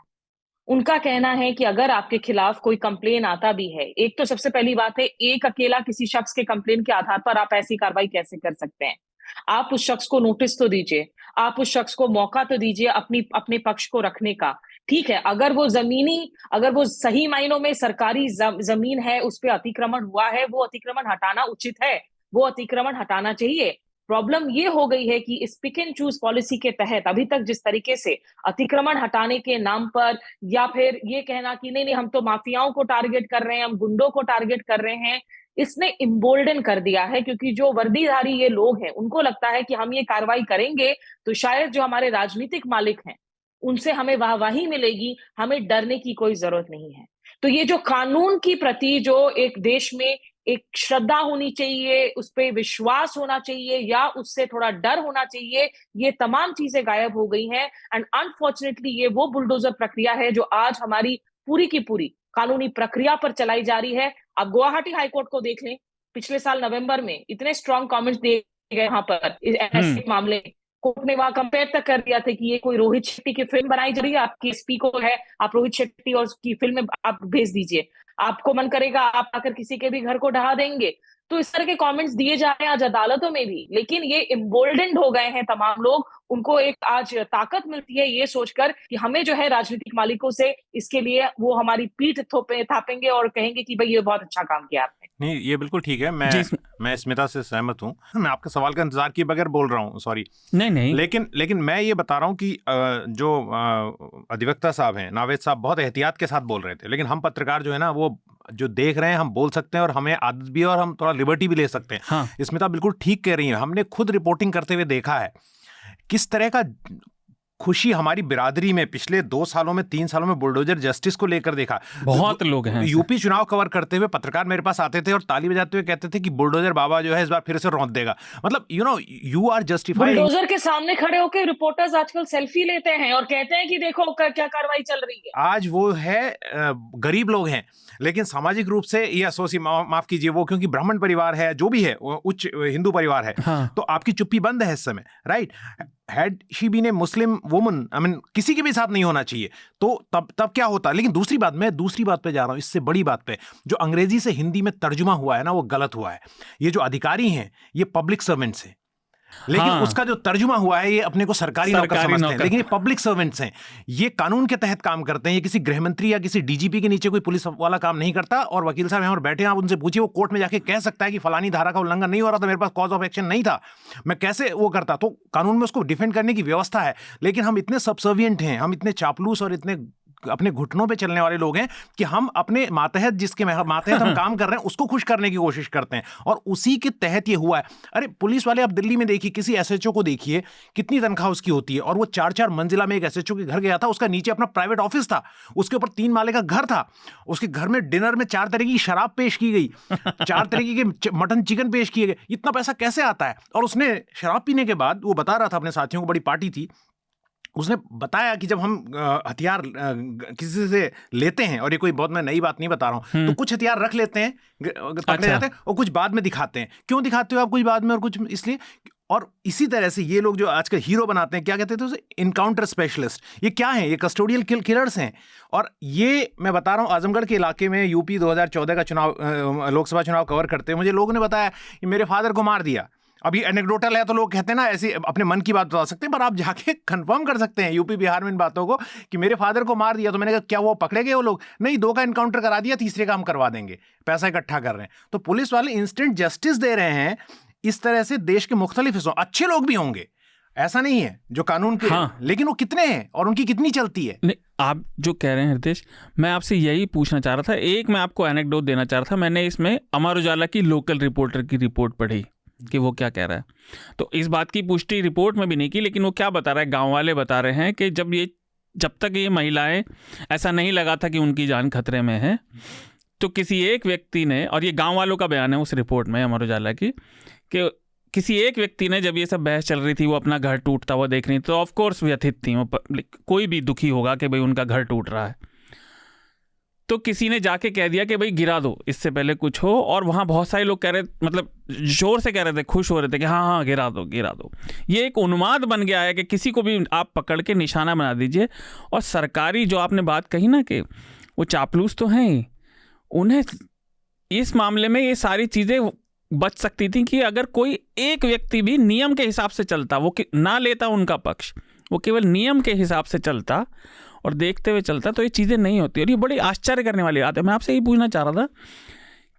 C: उनका कहना है कि अगर आपके खिलाफ कोई कंप्लेन आता भी है, एक तो सबसे पहली बात है, एक अकेला किसी शख्स के कंप्लेन के आधार पर आप ऐसी कार्रवाई कैसे कर सकते हैं। आप उस शख्स को नोटिस तो दीजिए, आप उस शख्स को मौका तो दीजिए अपने पक्ष को रखने का। ठीक है, अगर वो सही मायनों में सरकारी जमीन है, उस पर अतिक्रमण हुआ है, वो अतिक्रमण हटाना उचित है, वो अतिक्रमण हटाना चाहिए। प्रॉब्लम ये हो गई है कि इस पिक एंड चूज पॉलिसी के तहत अभी तक जिस तरीके से अतिक्रमण हटाने के नाम पर, या फिर ये कहना कि नहीं हम तो माफियाओं को टारगेट कर रहे हैं, हम गुंडों को टारगेट कर रहे हैं, इसने इम्बोल्डन कर दिया है। क्योंकि जो वर्दीधारी ये लोग हैं, उनको लगता है कि हम ये कार्रवाई करेंगे तो शायद जो हमारे राजनीतिक मालिक हैं उनसे हमें वाहवाही मिलेगी, हमें डरने की कोई जरूरत नहीं है। तो ये जो कानून की प्रति जो एक देश में एक श्रद्धा होनी चाहिए, उस पर विश्वास होना चाहिए, या उससे थोड़ा डर होना चाहिए, ये तमाम चीजें गायब हो गई हैं। एंड अनफॉर्चुनेटली ये वो बुलडोजर प्रक्रिया है जो आज हमारी पूरी की पूरी कानूनी प्रक्रिया पर चलाई जा रही है। अब गुवाहाटी हाईकोर्ट को देख लें, पिछले साल नवंबर में इतने स्ट्रॉन्ग कमेंट्स दिए गए वहां पर ऐसे मामले, कोर्ट ने वहां कंपेयर तक कर दिया था कि ये कोई रोहित शेट्टी की फिल्म बनाई जा रही है, आपकी एसपी को है, आप रोहित शेट्टी और उसकी फिल्म आप भेज दीजिए, आपको मन करेगा आप आकर किसी के भी घर को ढहा देंगे। तो इस तरह के कमेंट्स दिए जा रहे हैं आज अदालतों में भी। लेकिन ये इम्बोल्डेंड हो गए हैं तमाम लोग, उनको एक आज ताकत मिलती है ये सोचकर कि हमें जो है राजनीतिक मालिकों से इसके लिए वो हमारी पीठ थापेंगे और कहेंगे कि भाई ये बहुत अच्छा काम किया आपने।
D: नहीं, ये बिल्कुल ठीक है। मैं स्मिता से सहमत हूँ। मैं आपके सवाल का इंतजार किए बगैर बोल रहा हूँ, सॉरी। नहीं, लेकिन मैं ये बता रहा हूँ कि जो अधिवक्ता साहब हैं, नावेद साहब, बहुत एहतियात के साथ बोल रहे थे। लेकिन हम पत्रकार जो है ना, वो जो देख रहे हैं, हम बोल सकते हैं और हमें आदत भी है और हम थोड़ा लिबर्टी भी ले सकते हैं। हाँ। स्मिता बिल्कुल ठीक कह रही है। हमने खुद रिपोर्टिंग करते हुए देखा है किस तरह का खुशी हमारी बिरादरी में पिछले 2 सालों में 3 सालों में बुलडोजर जस्टिस को लेकर देखा।
A: बहुत लोग हैं।
D: यूपी चुनाव कवर करते हुए पत्रकार मेरे पास आते थे और ताली बजाते हुए कहते थे कि बुलडोजर बाबा जो है इस बार फिर से रौंद देगा। मतलब यू आर जस्टिफाइंग।
C: बुलडोजर के सामने खड़े होकर रिपोर्टर्स आजकल सेल्फी लेते हैं और कहते हैं कि देखो क्या कार्रवाई चल रही है।
D: आज वो है गरीब लोग हैं, लेकिन सामाजिक रूप से या माफ कीजिए, वो क्योंकि ब्राह्मण परिवार है, जो भी है, उच्च हिंदू परिवार है। हाँ। तो आपकी चुप्पी बंद है इस समय, right? Had she been a Muslim woman, I mean किसी के भी साथ नहीं होना चाहिए, तो तब क्या होता। लेकिन दूसरी बात पे जा रहा हूं, इससे बड़ी बात पे, जो अंग्रेजी से हिंदी में तर्जुमा हुआ है ना, वो गलत हुआ है। ये जो अधिकारी हैं, ये पब्लिक सर्वेंट्स हैं, लेकिन हाँ। उसका जो तर्जुमा हुआ है, ये अपने को सरकारी नौकर समझते हैं, लेकिन ये पब्लिक सर्वेंट्स हैं। ये कानून के तहत काम करते हैं। ये किसी गृह मंत्री या किसी डीजीपी के नीचे कोई पुलिस वाला काम नहीं करता। और वकील साहब यहाँ पर बैठे हैं, आप उनसे पूछिए, वो कोर्ट में जाके कह सकता है कि फलानी धारा का उल्लंघन नहीं हो रहा था, मेरे पास कॉज ऑफ एक्शन नहीं था, मैं कैसे वो करता। तो कानून में उसको डिफेंड करने की व्यवस्था है। लेकिन हम इतने सबसर्विएंट हैं, हम इतने चापलूस और इतने अपने घुटनों पे चलने वाले लोग हैं कि हम अपने मातहत, जिसके मातहत हम काम कर रहे हैं, उसको खुश करने की कोशिश करते हैं, और उसी के तहत ये हुआ है। अरे पुलिस वाले, आप दिल्ली में देखिए, किसी एसएचओ को देखिए कितनी तनख्वाह उसकी होती है, और वो 4-4 मंजिला में एक एसएचओ के घर गया था, उसका नीचे अपना प्राइवेट ऑफिस था, उसके ऊपर 3 माले का घर था, उसके घर में डिनर में 4 तरह की शराब पेश की गई, 4 तरीके के मटन चिकन पेश किए गए। इतना पैसा कैसे आता है? और उसने शराब पीने के बाद वो बता रहा था अपने साथियों को, बड़ी पार्टी थी, उसने बताया कि जब हम हथियार किसी से लेते हैं, और ये कोई बहुत मैं नई बात नहीं बता रहा हूँ, तो कुछ हथियार रख लेते हैं, पकड़े जाते हैं, और कुछ बाद में दिखाते हैं। क्यों दिखाते हो आप कुछ बाद में और कुछ इसलिए? और इसी तरह से ये लोग जो आजकल हीरो बनाते हैं, क्या कहते थे उसे, इनकाउंटर स्पेशलिस्ट। ये क्या है? ये कस्टोडियल किलर्स हैं। और ये मैं बता रहा हूँ, आजमगढ़ के इलाके में यूपी 2014 का चुनाव, लोकसभा चुनाव कवर करते हैं, मुझे लोगों ने बताया कि मेरे फादर को मार दिया। अब ये एनेक्डोटल है, तो लोग कहते हैं ना, ऐसे अपने मन की बात बता सकते हैं, पर आप जाके कंफर्म कर सकते हैं यूपी बिहार में इन बातों को कि मेरे फादर को मार दिया। तो मैंने कहा क्या वो पकड़े गए वो लोग? नहीं, 2 का इनकाउंटर करा दिया, तीसरे का हम करवा देंगे, पैसा इकट्ठा कर रहे हैं। तो पुलिस वाले इंस्टेंट जस्टिस दे रहे हैं। इस तरह से देश के मुख्तलिफ हिस्सों, अच्छे लोग भी होंगे, ऐसा नहीं है जो कानून के, हाँ। लेकिन वो कितने हैं और उनकी कितनी चलती है?
A: नहीं, आप जो कह रहे हैं हृदेश, मैं आपसे यही पूछना चाह रहा था। एक मैं आपको एनेक्डोट देना चाह रहा था। मैंने इसमें अमर उजाला की लोकल रिपोर्टर की रिपोर्ट पढ़ी कि वो क्या कह रहा है। तो इस बात की पुष्टि रिपोर्ट में भी नहीं की, लेकिन वो क्या बता रहा है, गांव वाले बता रहे हैं कि जब तक ये महिलाएं, ऐसा नहीं लगा था कि उनकी जान खतरे में है, तो किसी एक व्यक्ति ने, और ये गांव वालों का बयान है उस रिपोर्ट में अमर उजाला की, कि किसी एक व्यक्ति ने, जब ये सब बहस चल रही थी, वो अपना घर टूटता हुआ देख रही, तो ऑफ कोर्स व्यथित थी वो, कोई भी दुखी होगा कि भाई उनका घर टूट रहा है। तो किसी ने जाके कह दिया कि भाई गिरा दो, इससे पहले कुछ हो। और वहाँ बहुत सारे लोग कह रहे, मतलब जोर से कह रहे थे, खुश हो रहे थे कि हाँ हाँ गिरा दो गिरा दो। ये एक उन्माद बन गया है कि किसी को भी आप पकड़ के निशाना बना दीजिए। और सरकारी, जो आपने बात कही ना कि वो चापलूस तो हैं, उन्हें इस मामले में ये सारी चीज़ें बच सकती थी कि अगर कोई एक व्यक्ति भी नियम के हिसाब से चलता, वो ना लेता उनका पक्ष, वो केवल नियम के हिसाब से चलता और देखते हुए चलता, तो ये चीज़ें नहीं होती। और ये बड़ी आश्चर्य करने वाली बात है। मैं आपसे यही पूछना चाह रहा था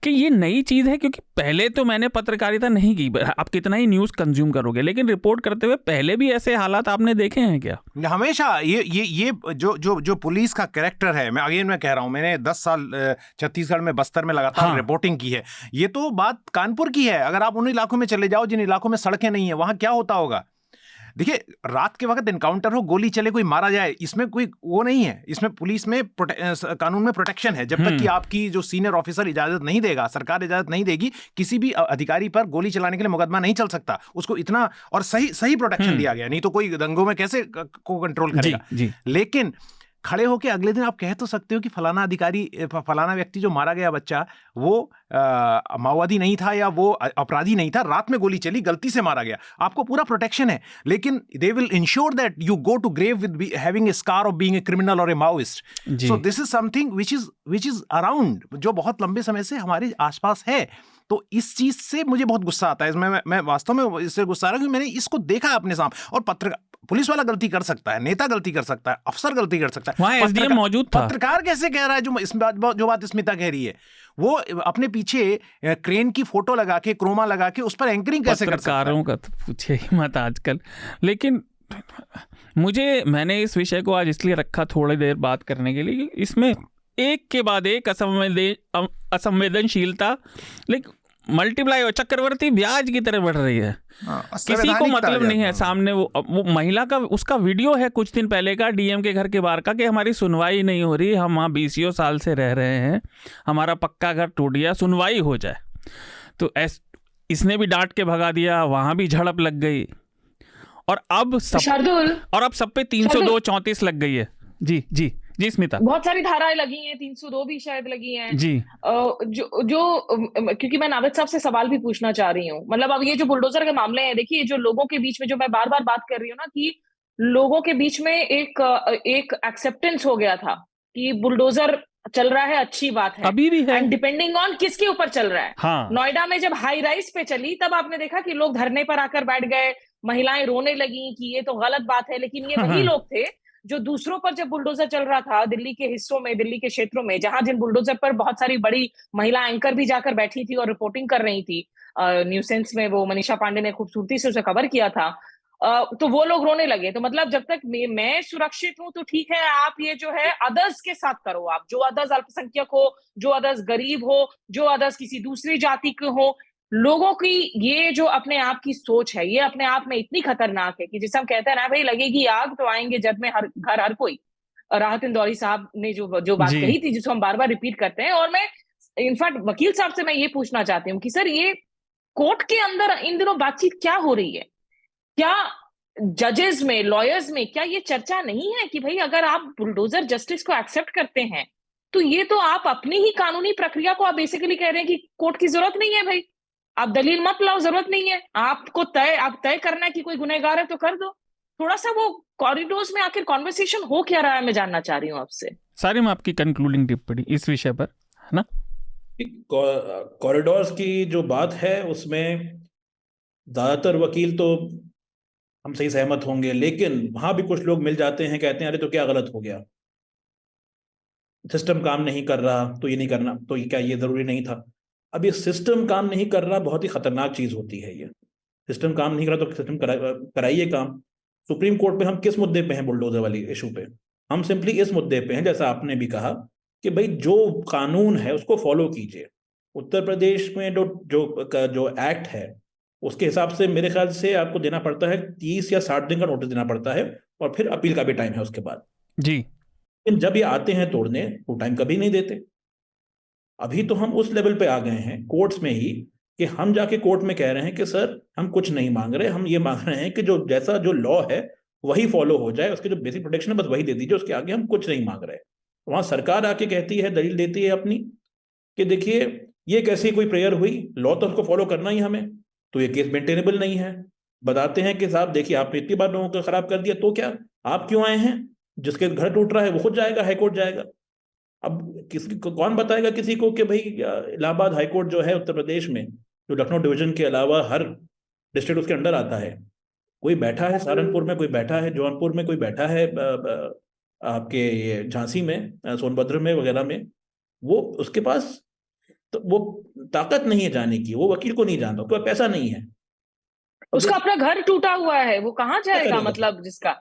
A: कि ये नई चीज़ है, क्योंकि पहले तो मैंने पत्रकारिता नहीं की, आप कितना ही न्यूज़ कंज्यूम करोगे, लेकिन रिपोर्ट करते हुए पहले भी ऐसे हालात आपने देखे हैं क्या?
D: हमेशा ये जो पुलिस का कैरेक्टर है, मैं कह रहा हूँ, मैंने 10 साल छत्तीसगढ़ में, बस्तर में लगातार रिपोर्टिंग की है। ये तो बात कानपुर की है। अगर आप उन इलाकों में चले जाओ जिन इलाकों में सड़कें नहीं है, वहां क्या होता होगा। देखिए, रात के वक्त इनकाउंटर हो, गोली चले, कोई मारा जाए, इसमें कोई वो नहीं है। इसमें पुलिस में कानून में प्रोटेक्शन है। जब तक कि आपकी जो सीनियर ऑफिसर इजाजत नहीं देगा, सरकार इजाजत नहीं देगी, किसी भी अधिकारी पर गोली चलाने के लिए मुकदमा नहीं चल सकता। उसको इतना और सही प्रोटेक्शन दिया गया, नहीं तो कोई दंगों में कैसे को कंट्रोल करेगा। लेकिन खड़े होके अगले दिन आप कह तो सकते हो कि फलाना अधिकारी, फलाना व्यक्ति जो मारा गया बच्चा, वो माओवादी नहीं था या वो अपराधी नहीं था, रात में गोली चली, गलती से मारा गया, आपको पूरा प्रोटेक्शन है। लेकिन they will ensure that you go to grave with having a scar of being a criminal और a Maoist. So this is something which is around, जो बहुत लंबे समय से हमारे आसपास है। तो इस चीज से मुझे बहुत गुस्सा आता है। मैं वास्तव में इससे गुस्सा आ रहा हूं कि मैंने इसको देखा है अपने सामने। और पुलिस वाला गलती कर सकता है, नेता गलती कर सकता है, अफसर गलती कर सकता है,
A: वहां एसडीएम मौजूद था।
D: पत्रकार कैसे कह रहा है जो बात स्मिता कह रही है, वो अपने पीछे क्रेन की फोटो लगा के, क्रोमा लगा के उस पर एंकरिंग कैसे कर सकता है?
A: पत्रकारों का तो पूछे ही मत आजकल। लेकिन मैंने इस विषय को आज इसलिए रखा थोड़ी देर बात करने के लिए, इसमें एक के बाद एक असंवेदनशीलता लेकिन मल्टीप्लाई, चक्रवर्ती ब्याज की तरह बढ़ रही है। किसी को मतलब नहीं है। सामने वो महिला का, उसका वीडियो है कुछ दिन पहले का, डीएम के घर के बाहर का, कि हमारी सुनवाई नहीं हो रही, हम वहाँ 20 साल से रह रहे हैं, हमारा पक्का घर टूट गया, सुनवाई हो जाए। तो इसने भी डांट के भगा दिया, वहाँ भी झड़प लग गई, और अब सब पे 302-34 लग गई है। जी स्मिता,
C: बहुत सारी धाराएं लगी हैं, 302 भी शायद लगी हैं
A: जी।
C: क्योंकि मैं नाविद साहब से सवाल भी पूछना चाह रही हूँ। मतलब अब ये जो बुलडोजर के मामले हैं, देखिए, जो लोगों के बीच में, जो मैं बार बार बात कर रही हूँ ना, कि लोगों के बीच में एक एक्सेप्टेंस हो गया था कि बुलडोजर चल रहा है, अच्छी बात है,
A: अभी भी है,
C: एंड डिपेंडिंग ऑन किसके ऊपर चल रहा है।
A: हाँ।
C: नोएडा में जब हाई राइज पे चली, तब आपने देखा कि लोग धरने पर आकर बैठ गए, महिलाएं रोने लगी कि ये तो गलत बात है। लेकिन ये वही लोग थे जो दूसरों पर जब बुलडोजर चल रहा था, दिल्ली के हिस्सों में, दिल्ली के क्षेत्रों में, जहां जिन बुलडोजर पर बहुत सारी बड़ी महिला एंकर भी जाकर बैठी थी और रिपोर्टिंग कर रही थी, न्यूज सेंस में वो मनीषा पांडे ने खूबसूरती से उसे कवर किया था, तो वो लोग रोने लगे। तो मतलब जब तक मैं सुरक्षित हूं तो ठीक है, आप ये जो है अदर्स के साथ करो, आप जो अदर्स अल्पसंख्यक हो, जो अदर्स गरीब हो, जो अदर्स किसी दूसरी जाति के हो, लोगों की ये जो अपने आप की सोच है, ये अपने आप में इतनी खतरनाक है कि जिसे हम कहते हैं ना, भाई लगेगी आग तो आएंगे जब में हर कोई। राहत इंदौरी साहब ने जो बात कही थी, जिसको हम बार बार रिपीट करते हैं। और मैं इनफैक्ट वकील साहब से मैं ये पूछना चाहती हूँ कि सर, ये कोर्ट के अंदर इन दिनों बातचीत क्या हो रही है? क्या जजेस में, लॉयर्स में, क्या ये चर्चा नहीं है कि भाई अगर आप बुलडोजर जस्टिस को एक्सेप्ट करते हैं, तो ये तो आप अपनी ही कानूनी प्रक्रिया को आप बेसिकली कह रहे हैं कि कोर्ट की जरूरत नहीं है, भाई आप दलील मत लाओ, जरूरत नहीं है, आपको तय करना है कि कोई गुनहगार है तो कर दो। थोड़ा सा वो कॉरिडोर्स में आखिर कॉन्वर्सेशन हो क्या रहा है, मैं जानना चाह रही हूँ आपसे।
A: सारिम, आपकी कंक्लूडिंग टिप्पणी इस विषय पर, है ना?
B: कॉरिडोर्स की जो बात है, उसमें ज्यादातर वकील तो हमसे ही सहमत होंगे, लेकिन वहां भी कुछ लोग मिल जाते हैं, कहते हैं अरे तो क्या गलत हो गया, सिस्टम काम नहीं कर रहा तो ये नहीं करना, तो ये क्या ये जरूरी नहीं था? अब ये सिस्टम काम नहीं कर रहा बहुत ही खतरनाक चीज होती है। ये सिस्टम काम नहीं कर रहा तो सिस्टम कराइए काम। सुप्रीम कोर्ट पे हम किस मुद्दे पे हैं? बुलडोजर वाली इशू पे हम सिंपली इस मुद्दे पे हैं, जैसा आपने भी कहा, कि भाई जो कानून है उसको फॉलो कीजिए। उत्तर प्रदेश में जो एक्ट है, उसके हिसाब से मेरे ख्याल से आपको देना पड़ता है 30 या 60 दिन का नोटिस देना पड़ता है, और फिर अपील का भी टाइम है उसके बाद
A: जी।
B: लेकिन जब ये आते हैं तोड़ने, वो टाइम कभी नहीं देते। अभी तो हम उस लेवल पे आ गए हैं कोर्ट्स में ही कि हम जाके कोर्ट में कह रहे हैं कि सर हम कुछ नहीं मांग रहे, हम ये मांग रहे हैं कि जो जैसा जो लॉ है वही फॉलो हो जाए, उसके जो बेसिक प्रोटेक्शन है बस वही दे दीजिए, उसके आगे हम कुछ नहीं मांग रहे। वहां सरकार आके कहती है, दलील देती है अपनी, कि देखिए ये कैसी कोई प्रेयर हुई, लॉ तो उसको फॉलो करना ही हमें, तो ये केस मेंटेनेबल नहीं है। बताते हैं कि साहब देखिए आपने इतनी बार लोगों को खराब कर दिया, तो क्या आप क्यों आए हैं? जिसके घर टूट रहा है वो खुद जाएगा, हाईकोर्ट जाएगा। अब किसी को कौन बताएगा किसी को कि भाई इलाहाबाद हाईकोर्ट जो है उत्तर प्रदेश में, जो लखनऊ डिवीजन के अलावा हर डिस्ट्रिक्ट उसके अंडर आता है, कोई बैठा है सहारनपुर में, कोई बैठा है जौनपुर में, कोई बैठा है आपके ये झांसी में, सोनभद्र में वगैरह में, वो उसके पास तो वो ताकत नहीं है जाने की, वो वकील को नहीं जानता, उसके पास पैसा नहीं है,
C: उसका अपना घर टूटा हुआ है, वो कहाँ जाएगा? मतलब जिसका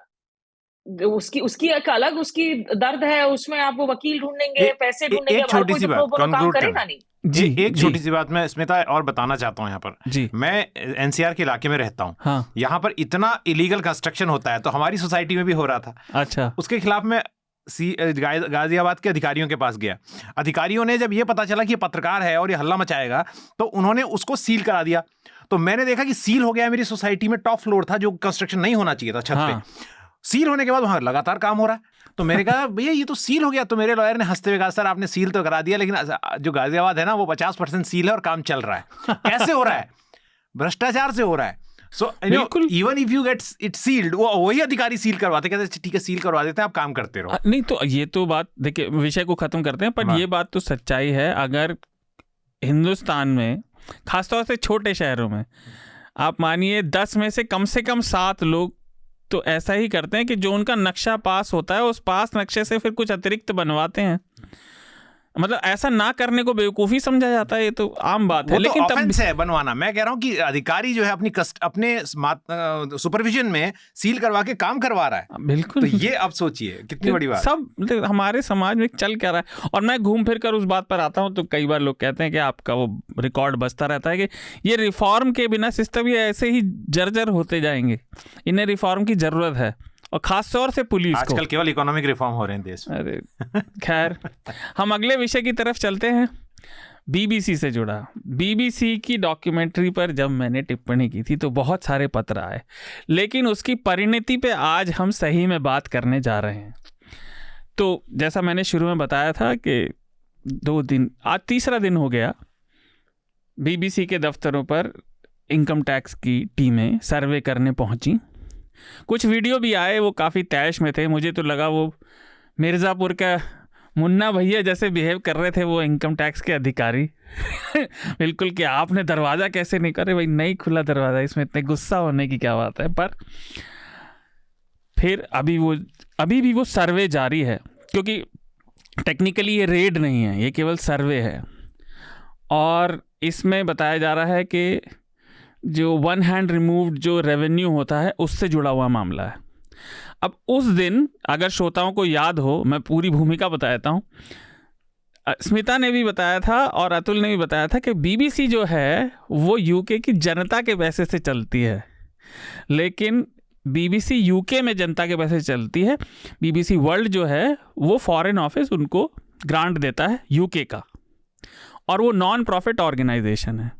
C: उसकी एक अलग उसकी दर्द है, उसमें आप वो वकील ढूंढेंगे, पैसे ढूंढेंगे,
D: एक छोटी सी बात
C: काम करेगा नहीं।
A: जी,
D: एक छोटी सी बात मैं स्मिता और बताना चाहता हूँ यहाँ पर।
A: जी, मैं
D: एनसीआर के इलाके में रहता हूँ।
A: हाँ,
D: यहाँ पर इतना इलीगल कंस्ट्रक्शन होता है, तो हमारी सोसाइटी में भी हो रहा था।
A: अच्छा,
D: उसके खिलाफ मैं गाजियाबाद के अधिकारियों के पास गया। अधिकारियों ने जब ये पता चला कि ये पत्रकार है और ये हल्ला मचाएगा, तो उन्होंने उसको सील करा दिया। तो मैंने देखा कि सील हो गया। मेरी सोसाइटी में टॉप फ्लोर था, जो कंस्ट्रक्शन नहीं होना चाहिए था, छत पे। सील होने के बाद वहां लगातार काम हो रहा है। तो मैंने कहा भैया ये तो सील हो गया। तो मेरे लॉयर ने हंसते हुए कहा सर आपने सील तो करा दिया, लेकिन जो गाजियाबाद है ना वो 50% सील है और काम चल रहा है। कैसे हो रहा है? भ्रष्टाचार से हो रहा है। So even if you get it sealed, वो वही अधिकारी सील करवाते, कहते ठीक है सील करवा देते हैं, आप काम करते रहो।
A: नहीं तो ये तो बात देखिए, विषय को खत्म करते हैं, पर ये बात तो सच्चाई है। अगर हिंदुस्तान में खासतौर से छोटे शहरों में आप मानिए 10 में से कम 7 लोग तो ऐसा ही करते हैं कि जो उनका नक्शा पास होता है उस पास नक्शे से फिर कुछ अतिरिक्त बनवाते हैं। मतलब ऐसा ना करने को बेवकूफ़ी समझा जाता है, ये तो आम बात है। लेकिन
D: तब है बनवाना। मैं कह रहा हूँ कि अधिकारी जो है अपने सुपरविजन में सील करवा के काम करवा रहा है।
A: बिल्कुल।
D: तो ये आप सोचिए कितनी बड़ी बात।
A: सब हमारे समाज में चल क्या रहा है। और मैं घूम फिर कर उस बात पर आता हूँ तो कई बार लोग कहते हैं कि आपका वो रिकॉर्ड बचता रहता है कि ये रिफॉर्म के बिना सिस्टम ये ऐसे ही जर्जर होते जाएंगे, इन्हें रिफॉर्म की जरूरत है। और खास तौर से पुलिस को
D: आजकल केवल इकोनॉमिक रिफॉर्म हो रहे हैं देश में।
A: अरे खैर, हम अगले विषय की तरफ चलते हैं। बीबीसी से जुड़ा, बीबीसी की डॉक्यूमेंट्री पर जब मैंने टिप्पणी की थी तो बहुत सारे पत्र आए, लेकिन उसकी परिणति पे आज हम सही में बात करने जा रहे हैं। तो जैसा मैंने शुरू में बताया था कि 2 दिन, आज तीसरा दिन हो गया, बीबीसी के दफ्तरों पर इनकम टैक्स की टीमें सर्वे करने पहुंची। कुछ वीडियो भी आए, वो काफ़ी तैश में थे। मुझे तो लगा वो मिर्ज़ापुर का मुन्ना भैया जैसे बिहेव कर रहे थे वो इनकम टैक्स के अधिकारी। बिल्कुल कि आपने दरवाज़ा कैसे नहीं करे, भाई नहीं खुला दरवाज़ा, इसमें इतने गुस्सा होने की क्या बात है। पर फिर अभी भी वो सर्वे जारी है, क्योंकि टेक्निकली ये रेड नहीं है, ये केवल सर्वे है। और इसमें बताया जा रहा है कि जो वन हैंड रिमूव्ड जो रेवेन्यू होता है उससे जुड़ा हुआ मामला है। अब उस दिन, अगर श्रोताओं को याद हो, मैं पूरी भूमिका बता देता हूँ। स्मिता ने भी बताया था और अतुल ने भी बताया था कि बीबीसी जो है वो यूके की जनता के पैसे से चलती है, लेकिन बीबीसी यूके में जनता के पैसे से चलती है। बीबीसी वर्ल्ड जो है वो फॉरेन ऑफिस उनको ग्रांट देता है यूके का, और वो नॉन प्रॉफिट ऑर्गेनाइजेशन है।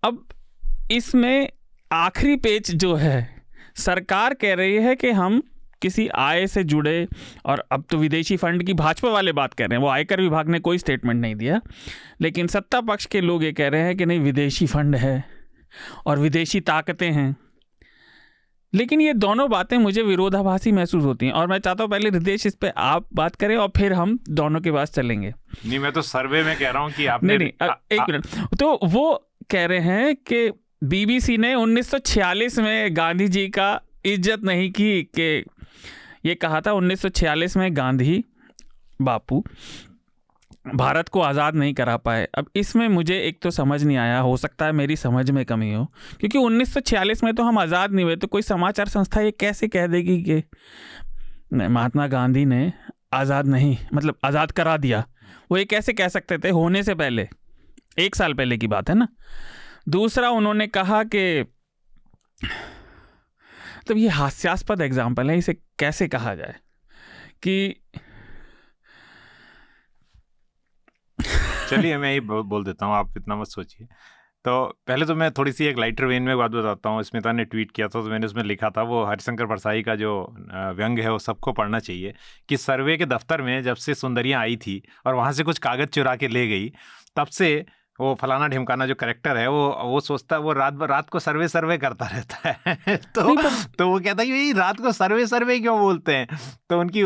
A: अब इसमें आखिरी पेच जो है, सरकार कह रही है कि हम किसी आय से जुड़े, और अब तो विदेशी फंड की भाजपा वाले बात कर रहे हैं, वो आयकर विभाग ने कोई स्टेटमेंट नहीं दिया, लेकिन सत्ता पक्ष के लोग ये कह रहे हैं कि नहीं विदेशी फंड है और विदेशी ताकतें हैं। लेकिन ये दोनों बातें मुझे विरोधाभासी महसूस होती हैं, और मैं चाहता हूँ पहले रितेश इस पे आप बात करें और फिर हम दोनों के पास चलेंगे।
D: नहीं, मैं तो सर्वे में कह रहा हूँ कि आपने
A: नहीं, एक मिनट। तो वो कह रहे हैं कि बीबीसी ने 1946 में गांधी जी का इज्जत नहीं की, कि ये कहा था 1946 में गांधी बापू भारत को आज़ाद नहीं करा पाए। अब इसमें मुझे एक तो समझ नहीं आया, हो सकता है मेरी समझ में कमी हो, क्योंकि 1946 में तो हम आज़ाद नहीं हुए, तो कोई समाचार संस्था ये कैसे कह देगी कि महात्मा गांधी ने आज़ाद नहीं, मतलब आज़ाद करा दिया? वो ये कैसे कह सकते थे होने से पहले? 1 साल पहले की बात है ना। दूसरा, उन्होंने कहा कि तो ये हास्यास्पद एग्जाम्पल है, इसे कैसे कहा जाए कि
D: चलिए मैं ही बोल देता हूँ, आप इतना मत सोचिए। तो पहले तो मैं थोड़ी सी एक लाइटर वेन में बात बताता हूँ। स्मिता ने ट्वीट किया था तो मैंने उसमें लिखा था, वो हरिशंकर परसाई का जो व्यंग है वो सबको पढ़ना चाहिए, कि सर्वे के दफ्तर में जब से सुंदरियाँ आई थी और वहाँ से कुछ कागज़ चुरा के ले गई, तब से वो फलाना ढिमकाना जो करेक्टर है वो सोचता है, वो रात को सर्वे करता रहता है तो वो कहता है कि ये रात को सर्वे क्यों बोलते हैं। तो उनकी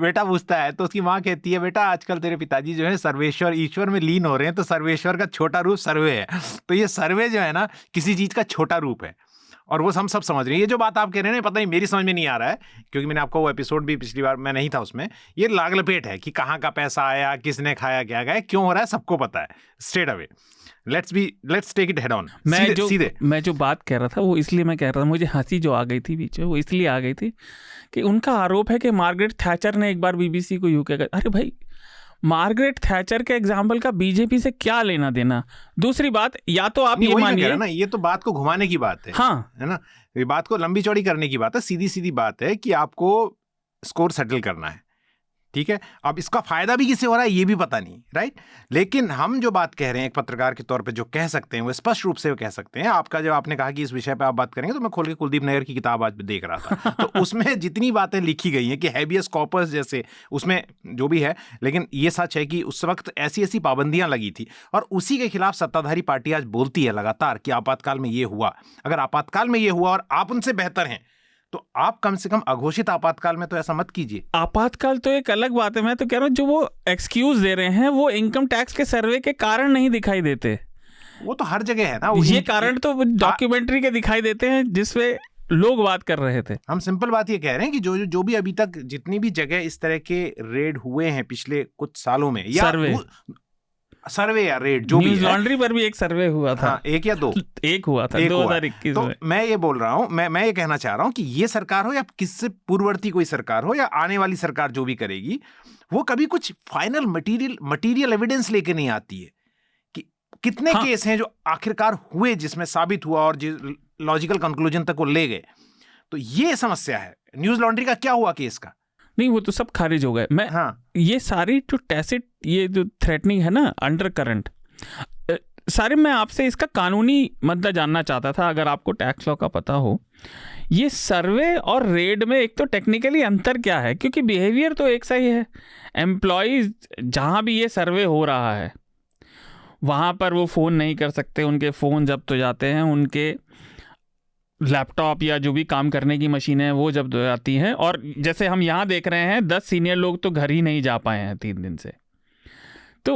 D: बेटा पूछता है तो उसकी माँ कहती है, बेटा आजकल तेरे पिताजी जो है सर्वेश्वर ईश्वर में लीन हो रहे हैं, तो सर्वेश्वर का छोटा रूप सर्वे है। तो ये सर्वे जो है ना किसी चीज का छोटा रूप है, और वो हम सब समझ रहे हैं। ये जो बात आप कह रहे हैं पता नहीं मेरी समझ में नहीं आ रहा है, क्योंकि मैंने आपको वो एपिसोड भी पिछली बार मैं नहीं था उसमें, ये लाग लपेट है कि कहाँ का पैसा आया, किसने खाया, क्या गया, क्यों हो रहा है, सबको पता है straight away. Let's take it head on.
A: मैं जो बात कह रहा था वो इसलिए मैं कह रहा था, मुझे हंसी जो आ गई थी बीच में वो इसलिए आ गई थी कि उनका आरोप है कि मार्गरेट थैचर ने एक बार बीबीसी को यूं कहा। अरे भाई, मार्गरेट थैचर के एग्जाम्पल का बीजेपी से क्या लेना देना। दूसरी बात, या तो आप ये मानिए
D: ना, ये तो बात को घुमाने की बात है,
A: हाँ
D: है ना, ये बात को लंबी चौड़ी करने की बात है। सीधी बात है कि आपको स्कोर सेटल करना है, ठीक है। अब इसका फायदा भी किसे हो रहा है ये भी पता नहीं, राइट। लेकिन हम जो बात कह रहे हैं एक पत्रकार के तौर पे जो कह सकते हैं वो स्पष्ट रूप से वो कह सकते हैं। आपका जब आपने कहा कि इस विषय पे आप बात करेंगे, तो मैं खोल के कुलदीप नैयर की किताब आज देख रहा था तो उसमें जितनी बातें लिखी गई हैं कि हैबियस कॉर्पस जैसे, उसमें जो भी है, लेकिन ये सच है कि उस वक्त ऐसी पाबंदियां लगी थी, और उसी के खिलाफ सत्ताधारी पार्टी आज बोलती है लगातार कि आपातकाल में ये हुआ। अगर आपातकाल में ये हुआ और आप उनसे बेहतर हैं, तो आप कम से कम अघोषित आपातकाल में तो ऐसा मत कीजिए।
A: आपातकाल तो एक अलग बात है। मैं तो कह रहा हूँ जो वो एक्सक्यूज दे रहे हैं वो इनकम टैक्स के सर्वे के कारण नहीं दिखाई देते।
D: वो तो हर जगह है ना,
A: ये कारण तो डॉक्यूमेंट्री के दिखाई देते हैं जिसमें लोग बात कर रहे थे।
D: हम सिंपल बात ये कह रहे हैं कि जो भी अभी तक जितनी भी जगह इस तरह के रेड हुए हैं पिछले कुछ सालों में, या सर्वे या रेड जो भी है,
A: न्यूज़ लॉन्ड्री पर भी एक सर्वे हुआ था।
D: हाँ, एक या दो,
A: एक हुआ था 2021
D: तो
A: में।
D: मैं ये बोल रहा हूँ, मैं ये कहना चाह रहा हूँ कि ये सरकार हो या किससे पूर्ववर्ती कोई सरकार हो या आने वाली सरकार जो भी करेगी, वो कभी कुछ फाइनल मटीरियल एविडेंस लेके नहीं आती है कि कितने केस हैं जो आखिरकार हुए जिसमें साबित हुआ और लॉजिकल कंक्लूजन तक वो ले गए। तो ये समस्या है। न्यूज़ लॉन्ड्री का क्या हुआ केस का?
A: नहीं, वो तो सब खारिज हो गए। ये सारी जो टैसिट, ये जो थ्रेटनिंग है ना, अंडर करंट सारे, मैं आपसे इसका कानूनी मुद्दा जानना चाहता था, अगर आपको टैक्स लॉ का पता हो। ये सर्वे और रेड में एक तो टेक्निकली अंतर क्या है, क्योंकि बिहेवियर तो एक सा ही है। एम्प्लॉयज जहाँ भी ये सर्वे हो रहा है वहाँ पर वो फ़ोन नहीं कर सकते, उनके फ़ोन जब्त हो जाते हैं, उनके लैपटॉप या जो भी काम करने की मशीनें हैं वो जब आती हैं। और जैसे हम यहाँ देख रहे हैं 10 सीनियर लोग तो घर ही नहीं जा पाए हैं 3 दिन से। तो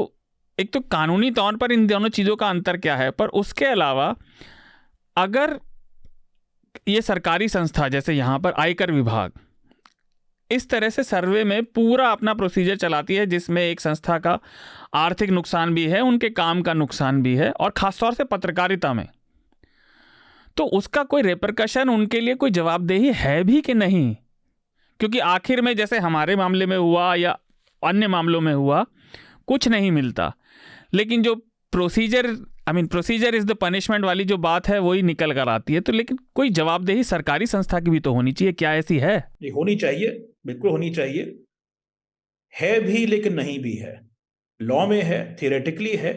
A: एक तो कानूनी तौर पर इन दोनों चीज़ों का अंतर क्या है, पर उसके अलावा अगर ये सरकारी संस्था जैसे यहाँ पर आयकर विभाग इस तरह से सर्वे में पूरा अपना प्रोसीजर चलाती है जिसमें एक संस्था का आर्थिक नुकसान भी है, उनके काम का नुकसान भी है, और ख़ासतौर से पत्रकारिता में, तो उसका कोई रेपरकशन, उनके लिए कोई जवाबदेही है भी कि नहीं? क्योंकि आखिर में जैसे हमारे मामले में हुआ या अन्य मामलों में हुआ, कुछ नहीं मिलता। लेकिन जो प्रोसीजर इज द पनिशमेंट वाली जो बात है वही निकल कर आती है। तो लेकिन कोई जवाबदेही सरकारी संस्था की भी तो होनी चाहिए। क्या ऐसी है?
B: होनी चाहिए, बिल्कुल होनी चाहिए, है भी लेकिन नहीं भी है। लॉ में है, थियोरेटिकली है।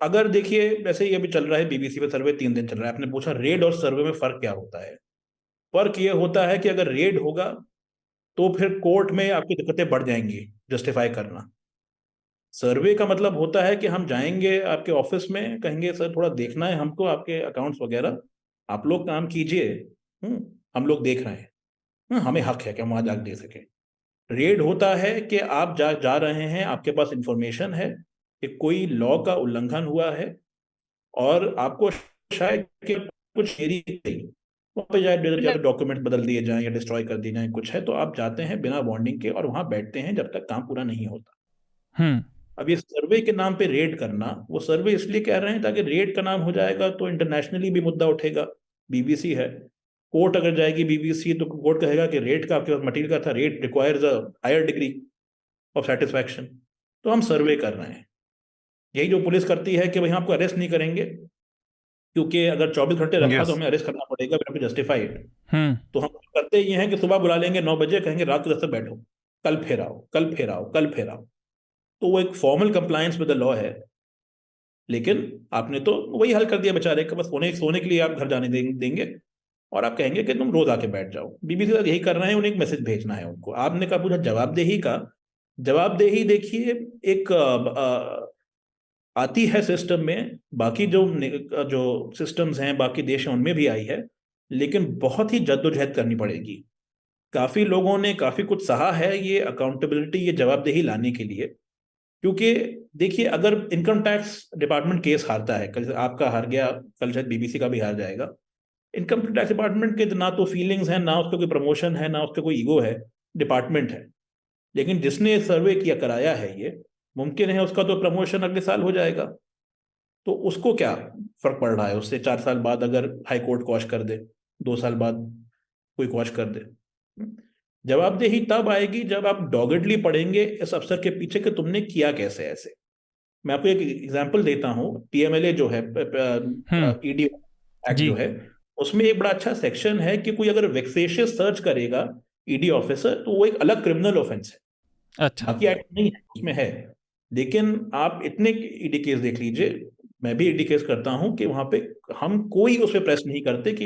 B: अगर देखिए वैसे ही अभी चल रहा है बीबीसी पे सर्वे 3 दिन चल रहा है। आपने पूछा रेड और सर्वे में फर्क क्या होता है? फर्क ये होता है कि अगर रेड होगा तो फिर कोर्ट में आपकी दिक्कतें बढ़ जाएंगी जस्टिफाई करना। सर्वे का मतलब होता है कि हम जाएंगे आपके ऑफिस में, कहेंगे सर थोड़ा देखना है हमको आपके अकाउंट्स वगैरह, आप लोग काम कीजिए, हम लोग देख रहे हैं, हमें हक है कि हम वहां जाके दे सके। रेड होता है कि आप जा रहे हैं, आपके पास इंफॉर्मेशन है कि कोई लॉ का उल्लंघन हुआ है और आपको शायद कि कुछ देरी गई, वहाँ पे जाए डॉक्यूमेंट बदल दिए जाएं या डिस्ट्रॉय कर दिए जाएं, कुछ है, तो आप जाते हैं बिना वार्निंग के और वहां बैठते हैं जब तक काम पूरा नहीं होता। अब ये सर्वे के नाम पे रेड करना, वो सर्वे इसलिए कह रहे हैं ताकि रेड का नाम हो जाएगा तो इंटरनेशनली भी मुद्दा उठेगा। बीबीसी है, कोर्ट अगर जाएगी बीबीसी तो कोर्ट कहेगा कि रेड का आपके पास मटीरियल का था, raid requires a higher degree of satisfaction, तो हम सर्वे कर रहे हैं। यही जो पुलिस करती है कि भाई आपको अरेस्ट नहीं करेंगे क्योंकि अगर 24 घंटे रखा तो हमें अरेस्ट करना पड़ेगा, we have to justify it. तो हम करते ये हैं कि सुबह बुला लेंगे 9 बजे, कहेंगे रात को 10 तक बैठो, कल फिर आओ, कल फिर आओ, कल फिर आओ। तो वो एक formal compliance with the law है, लेकिन आपने तो वही हल कर दिया बेचारे का, बस सोने के लिए आप घर जाने देंगे और आप कहेंगे कि तुम रोज आके बैठ जाओ। बीबीसी का यही कर रहे हैं, उन्हें एक मैसेज भेजना है उनको। आपने कहा पूछा जवाबदेही का, जवाबदेही देखिए एक आती है सिस्टम में, बाकी जो सिस्टम्स हैं बाकी देश हैं उनमें भी आई है, लेकिन बहुत ही जद्दोजहद करनी पड़ेगी। काफ़ी लोगों ने काफ़ी कुछ सहा है ये अकाउंटेबिलिटी, ये जवाबदेही लाने के लिए। क्योंकि देखिए, अगर इनकम टैक्स डिपार्टमेंट केस हारता है, कल आपका हार गया, कल शायद बीबीसी का भी हार जाएगा, इनकम टैक्स डिपार्टमेंट के ना तो फीलिंग्स हैं, ना उसका कोई प्रमोशन है, ना उसका कोई ईगो है, डिपार्टमेंट है। लेकिन जिसने सर्वे किया कराया है, ये मुमकिन है उसका तो प्रमोशन अगले साल हो जाएगा। तो उसको क्या फर्क पड़ रहा है उससे 4 साल बाद अगर हाई कोर्ट क्वॉश कर दे, 2 साल बाद कोई क्वॉश कर दे। जवाबदेही तब आएगी जब आप डॉगडली पढ़ेंगे इस अफसर के पीछे कि तुमने किया कैसे ऐसे। मैं आपको एक एग्जांपल देता हूँ, पीएमएलए जो है, ईडी एक्ट
A: जी।
B: जो है, उसमें एक बड़ा अच्छा सेक्शन है कि कोई अगर वेक्सेशियस सर्च करेगा ईडी ऑफिसर तो वो एक अलग क्रिमिनल ऑफेंस है।
A: अच्छा।
B: बाकी एक्ट नहीं है, उसमें है। लेकिन आप इतने ईडी केस देख लीजिए, मैं भी ईडी केस करता हूं, कि वहां पे हम कोई उस पर प्रेस नहीं करते कि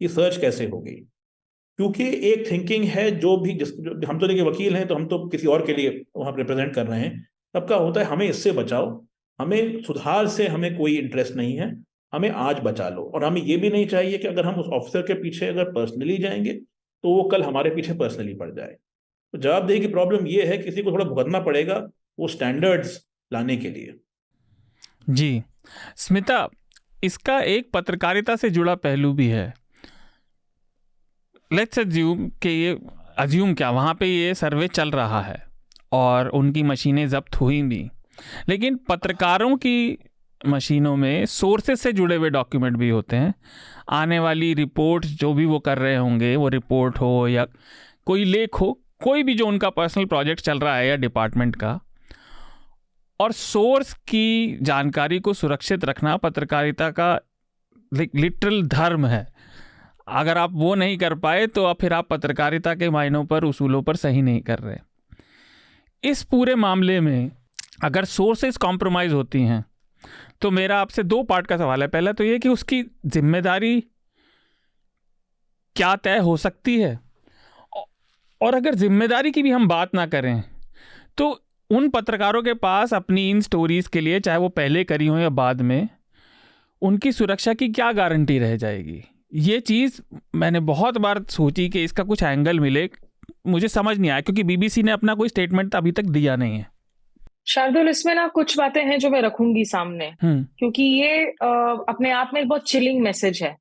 B: ये सर्च कैसे हो गई। क्योंकि एक थिंकिंग है, हम तो देखिए वकील हैं, तो हम तो किसी और के लिए वहां रिप्रेजेंट कर रहे हैं। सबका होता है हमें इससे बचाओ, हमें सुधार से हमें कोई इंटरेस्ट नहीं है, हमें आज बचा लो। और हमें ये भी नहीं चाहिए कि अगर हम उस ऑफिसर के पीछे अगर पर्सनली जाएंगे तो वो कल हमारे पीछे पर्सनली पड़ जाए। तो जवाबदेही की प्रॉब्लम ये है, किसी को थोड़ा भुगतना पड़ेगा वो स्टैंडर्ड्स लाने के लिए।
A: जी स्मिता, इसका एक पत्रकारिता से जुड़ा पहलू भी है। लेट्स अज्यूम कि ये अज्यूम क्या, वहाँ पे ये सर्वे चल रहा है और उनकी मशीनें जब्त हुई भी, लेकिन पत्रकारों की मशीनों में सोर्सेस से जुड़े हुए डॉक्यूमेंट भी होते हैं। आने वाली रिपोर्ट जो भी वो कर रहे होंगे, वो रिपोर्ट हो या कोई लेख हो, कोई भी जो उनका पर्सनल प्रोजेक्ट चल रहा है या डिपार्टमेंट का, और सोर्स की जानकारी को सुरक्षित रखना पत्रकारिता का लिटरल धर्म है। अगर आप वो नहीं कर पाए तो फिर आप पत्रकारिता के मायनों पर, उसूलों पर सही नहीं कर रहे। इस पूरे मामले में अगर सोर्सेज कॉम्प्रोमाइज़ होती हैं तो मेरा आपसे 2 पार्ट का सवाल है। पहला तो ये कि उसकी जिम्मेदारी क्या तय हो सकती है, और अगर जिम्मेदारी की भी हम बात ना करें तो उन पत्रकारों के पास अपनी इन स्टोरीज़ के लिए, चाहे वो पहले करी हो या बाद में, उनकी सुरक्षा की क्या गारंटी रह जाएगी। ये चीज़ मैंने बहुत बार सोची कि इसका कुछ एंगल मिले, मुझे समझ नहीं आया, क्योंकि बीबीसी ने अपना कोई स्टेटमेंट अभी तक दिया नहीं है।
C: शार्दुल, इसमें ना कुछ बातें हैं जो मैं रखूंगी सामने, क्योंकि ये अपने आप में एक बहुत चिलिंग मैसेज है।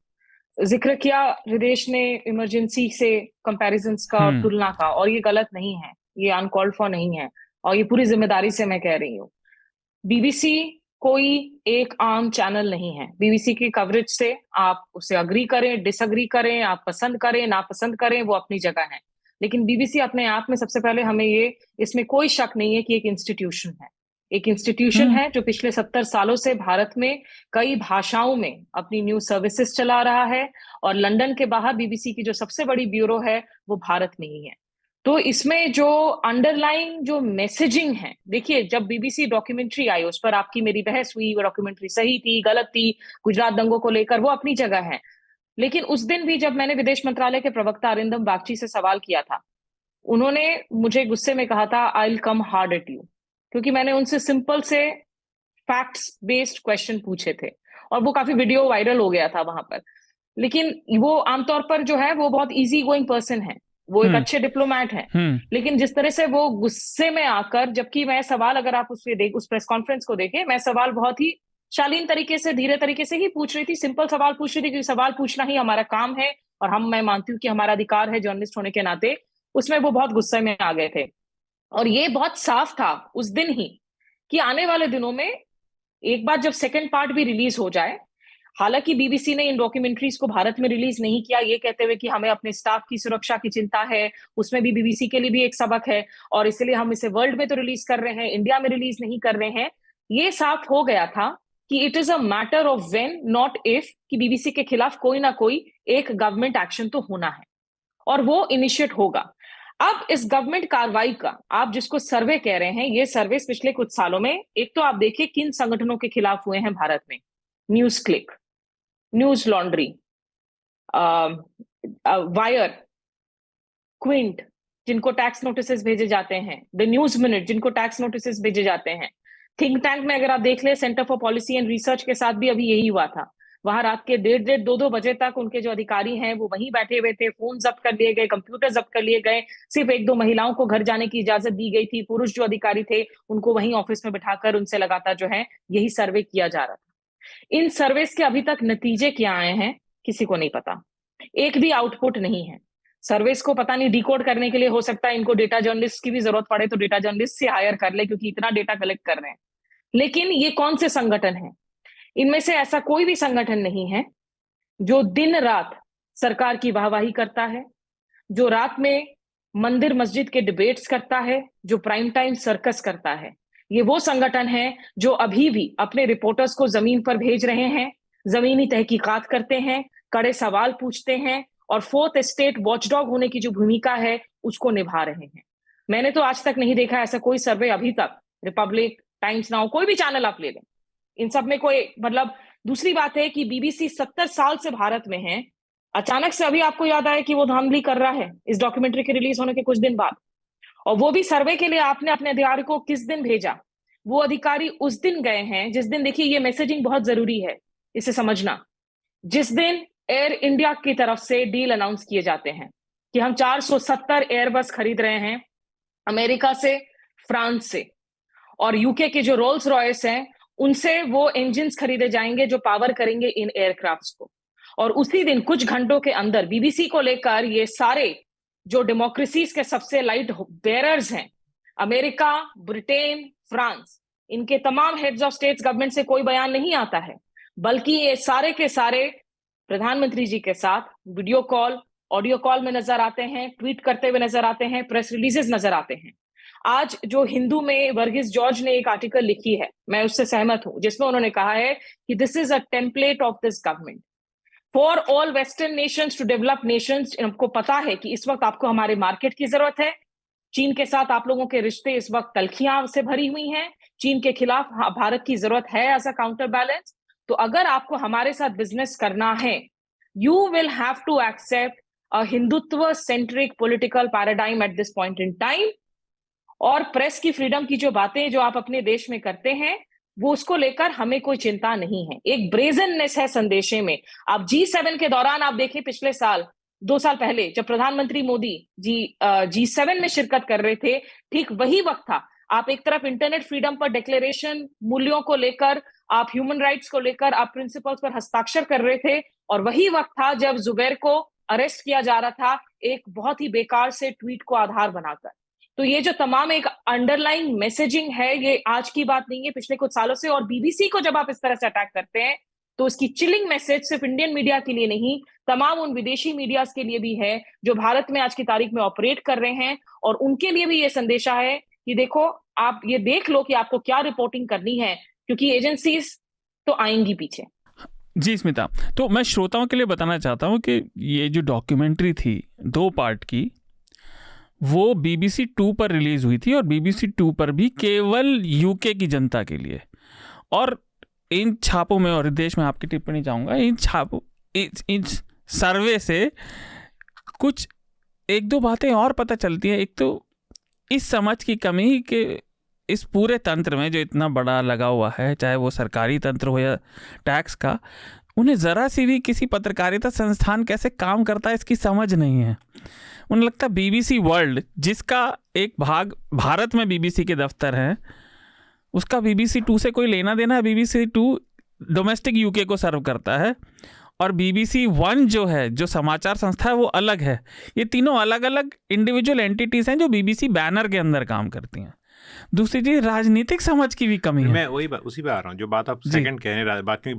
C: जिक्र किया हृदेश ने इमरजेंसी से कंपैरिजंस का और तुलना का, और ये गलत नहीं है, ये अनकॉल्ड फॉर नहीं है, और ये पूरी जिम्मेदारी से मैं कह रही हूँ। बीबीसी कोई एक आम चैनल नहीं है। बीबीसी की कवरेज से आप उसे अग्री करें, डिसअग्री करें, आप पसंद करें, नापसंद करें, वो अपनी जगह है। लेकिन बीबीसी अपने आप में, सबसे पहले हमें इसमें कोई शक नहीं है कि एक इंस्टीट्यूशन है। एक इंस्टीट्यूशन है जो पिछले 70 सालों से भारत में कई भाषाओं में अपनी न्यूज सर्विसेज चला रहा है, और लंदन के बाहर बीबीसी की जो सबसे बड़ी ब्यूरो है वो भारत में ही है। तो इसमें जो अंडरलाइन जो मैसेजिंग है, देखिए जब बीबीसी डॉक्यूमेंट्री आई उस पर आपकी मेरी बहस हुई, वो डॉक्यूमेंट्री सही थी, गलत थी, गुजरात दंगों को लेकर, वो अपनी जगह है। लेकिन उस दिन भी जब मैंने विदेश मंत्रालय के प्रवक्ता अरिंदम बागची से सवाल किया था, उन्होंने मुझे गुस्से में कहा था, I will come hard at you, क्योंकि मैंने उनसे सिंपल से फैक्ट्स बेस्ड क्वेश्चन पूछे थे, और वो काफी वीडियो वायरल हो गया था वहां पर। लेकिन वो आमतौर पर जो है वो बहुत इजी गोइंग पर्सन है, वो एक अच्छे डिप्लोमैट हैं। लेकिन जिस तरह से वो गुस्से में आकर, जबकि मैं सवाल, अगर आप उस प्रेस कॉन्फ्रेंस को देखें, मैं सवाल बहुत ही शालीन तरीके से, धीरे तरीके से ही पूछ रही थी, सिंपल सवाल पूछ रही थी, क्योंकि सवाल पूछना ही हमारा काम है, और मैं मानती हूँ कि हमारा अधिकार है जर्नलिस्ट होने के नाते। उसमें वो बहुत गुस्से में आ गए थे, और ये बहुत साफ था उस दिन ही कि आने वाले दिनों में एक बार जब सेकंड पार्ट भी रिलीज हो जाए, हालांकि बीबीसी ने इन डॉक्यूमेंट्रीज को भारत में रिलीज नहीं किया, ये कहते हुए कि हमें अपने स्टाफ की सुरक्षा की चिंता है, उसमें भी बीबीसी के लिए भी एक सबक है, और इसलिए हम इसे वर्ल्ड में तो रिलीज कर रहे हैं, इंडिया में रिलीज नहीं कर रहे हैं। ये साफ हो गया था कि it is a matter of when, not if, कि बीबीसी के खिलाफ कोई ना कोई एक गवर्नमेंट एक्शन तो होना है, और वो इनिशिएट होगा। अब इस गवर्नमेंट कार्रवाई का, आप जिसको सर्वे कह रहे हैं, ये सर्वे पिछले कुछ सालों में, एक तो आप देखिए किन संगठनों के खिलाफ हुए हैं भारत में। News click, news laundry, wire, Quint, जिनको टैक्स नोटिस भेजे जाते हैं, द न्यूज मिनट, जिनको टैक्स नोटिस भेजे जाते हैं, थिंक टैंक में अगर आप देख ले, centre for policy and research के साथ भी अभी यही हुआ था। वहां रात के 1:30, 2-2 बजे तक उनके जो अधिकारी हैं वो वहीं बैठे हुए थे, फोन जब्त कर लिए गए, कंप्यूटर जब्त कर लिए गए, सिर्फ 1-2 महिलाओं को घर जाने की इजाजत दी गई थी, पुरुष जो अधिकारी थे उनको वहीं ऑफिस में बिठाकर उनसे लगातार जो है यही सर्वे किया जा रहा था। इन सर्वेस के अभी तक नतीजे क्या आए हैं किसी को नहीं पता, एक भी आउटपुट नहीं है। सर्वेस को पता नहीं डिकोड करने के लिए हो सकता है इनको डेटा जर्नलिस्ट की भी जरूरत पड़े तो डेटा जर्नलिस्ट से हायर कर ले, क्योंकि इतना डेटा कलेक्ट कर रहे हैं। लेकिन ये कौन से संगठन हैं? इनमें से ऐसा कोई भी संगठन नहीं है जो दिन रात सरकार की वाहवाही करता है, जो रात में मंदिर मस्जिद के डिबेट्स करता है, जो प्राइम टाइम सर्कस करता है। ये वो संगठन है जो अभी भी अपने रिपोर्टर्स को जमीन पर भेज रहे हैं, जमीनी तहकीकात करते हैं, कड़े सवाल पूछते हैं और फोर्थ एस्टेट वॉचडॉग होने की जो भूमिका है उसको निभा रहे हैं। मैंने तो आज तक नहीं देखा ऐसा कोई सर्वे अभी तक, रिपब्लिक, टाइम्स नाउ, कोई भी चैनल आप ले लें, इन सब में कोई मतलब। दूसरी बात है कि बीबीसी 70 साल से भारत में है, अचानक से अभी आपको याद आया कि वो धांधली कर रहा है इस डॉक्यूमेंट्री के रिलीज होने के कुछ दिन बाद, और वो भी सर्वे के लिए आपने अपने अधिकारी को किस दिन भेजा? वो अधिकारी उस दिन गए हैं जिस दिन, देखिए ये मैसेजिंग बहुत जरूरी है, इसे समझना, जिस दिन एयर इंडिया की तरफ से डील अनाउंस किए जाते हैं कि हम 470 एयरबस खरीद रहे हैं अमेरिका से, फ्रांस से, और यूके के जो रोल्स रॉयस हैं उनसे वो इंजिन्स खरीदे जाएंगे जो पावर करेंगे इन एयरक्राफ्ट्स को। और उसी दिन कुछ घंटों के अंदर बीबीसी को लेकर ये सारे जो डेमोक्रेसीज के सबसे लाइट बेयरर्स हैं, अमेरिका, ब्रिटेन, फ्रांस, इनके तमाम हेड्स ऑफ स्टेट्स गवर्नमेंट से कोई बयान नहीं आता है, बल्कि ये सारे के सारे प्रधानमंत्री जी के साथ वीडियो कॉल, ऑडियो कॉल में नजर आते हैं, ट्वीट करते हुए नजर आते हैं, प्रेस रिलीजेस नजर आते हैं। आज जो हिंदू में वर्गीस जॉर्ज ने एक आर्टिकल लिखी है, मैं उससे सहमत हूं, जिसमें उन्होंने कहा है कि this is a template of this government for all western nations to develop nations. आपको पता है कि इस वक्त आपको हमारे मार्केट की जरूरत है, चीन के साथ आप लोगों के रिश्ते इस वक्त तलखियां से भरी हुई हैं, चीन के खिलाफ भारत की जरूरत है एज अ काउंटर बैलेंस। तो अगर आपको हमारे साथ बिजनेस करना है, you will have to accept a Hindutva centric political paradigm at this point in time. और प्रेस की फ्रीडम की जो बातें जो आप अपने देश में करते हैं वो उसको लेकर हमें कोई चिंता नहीं है। एक ब्रेजननेस है संदेशे में। आप G7 के दौरान आप देखें, पिछले साल 2 साल पहले जब प्रधानमंत्री मोदी जी G7 में शिरकत कर रहे थे, ठीक वही वक्त था। आप एक तरफ इंटरनेट फ्रीडम पर डिक्लेरेशन, मूल्यों को लेकर, आप ह्यूमन राइट्स को लेकर, आप प्रिंसिपल्स पर हस्ताक्षर कर रहे थे, और वही वक्त था जब जुबैर को अरेस्ट किया जा रहा था एक बहुत ही बेकार से ट्वीट को आधार बनाकर। तो ये जो तमाम एक अंडरलाइन मैसेजिंग है, ये आज की बात नहीं है, पिछले कुछ सालों से। और बीबीसी को जब आप इस तरह से अटैक करते हैं तो उसकी चिलिंग मैसेज सिर्फ इंडियन मीडिया के लिए नहीं, तमाम उन विदेशी मीडियाज के लिए भी है जो भारत में आज की तारीख में ऑपरेट कर रहे हैं, और उनके लिए भी ये संदेशा है कि देखो, आप ये देख लो कि आपको क्या रिपोर्टिंग करनी है, क्योंकि एजेंसीज तो आएंगी पीछे।
A: जी स्मिता, तो मैं श्रोताओं के लिए बताना चाहता हूँ कि ये जो डॉक्यूमेंट्री थी 2 पार्ट की, वो BBC 2 पर रिलीज हुई थी, और BBC 2 पर भी केवल यूके की जनता के लिए। और इन छापों में, और देश में आपकी टिप्पणी चाहूँगा, इन छापों, इन सर्वे से कुछ 1-2 बातें और पता चलती हैं। एक तो इस समझ की कमी कि इस पूरे तंत्र में जो इतना बड़ा लगा हुआ है, चाहे वो सरकारी तंत्र हो या टैक्स का, उन्हें ज़रा सी भी किसी पत्रकारिता संस्थान कैसे काम करता है इसकी समझ नहीं है। उन्हें लगता है BBC वर्ल्ड, जिसका एक भाग भारत में BBC के दफ्तर हैं, उसका BBC 2 से कोई लेना देना है। BBC 2 डोमेस्टिक यूके को सर्व करता है, और BBC 1 जो है, जो समाचार संस्था है, वो अलग है। ये तीनों अलग अलग इंडिविजुअल एंटिटीज़ हैं जो BBC बैनर के अंदर काम करती हैं। दूसरी चीज, राजनीतिक समझ की भी कमी है।
D: मैं उसी पे आ रहा हूँ, जो बात आप सेकंड कह रहे हैं, बाकी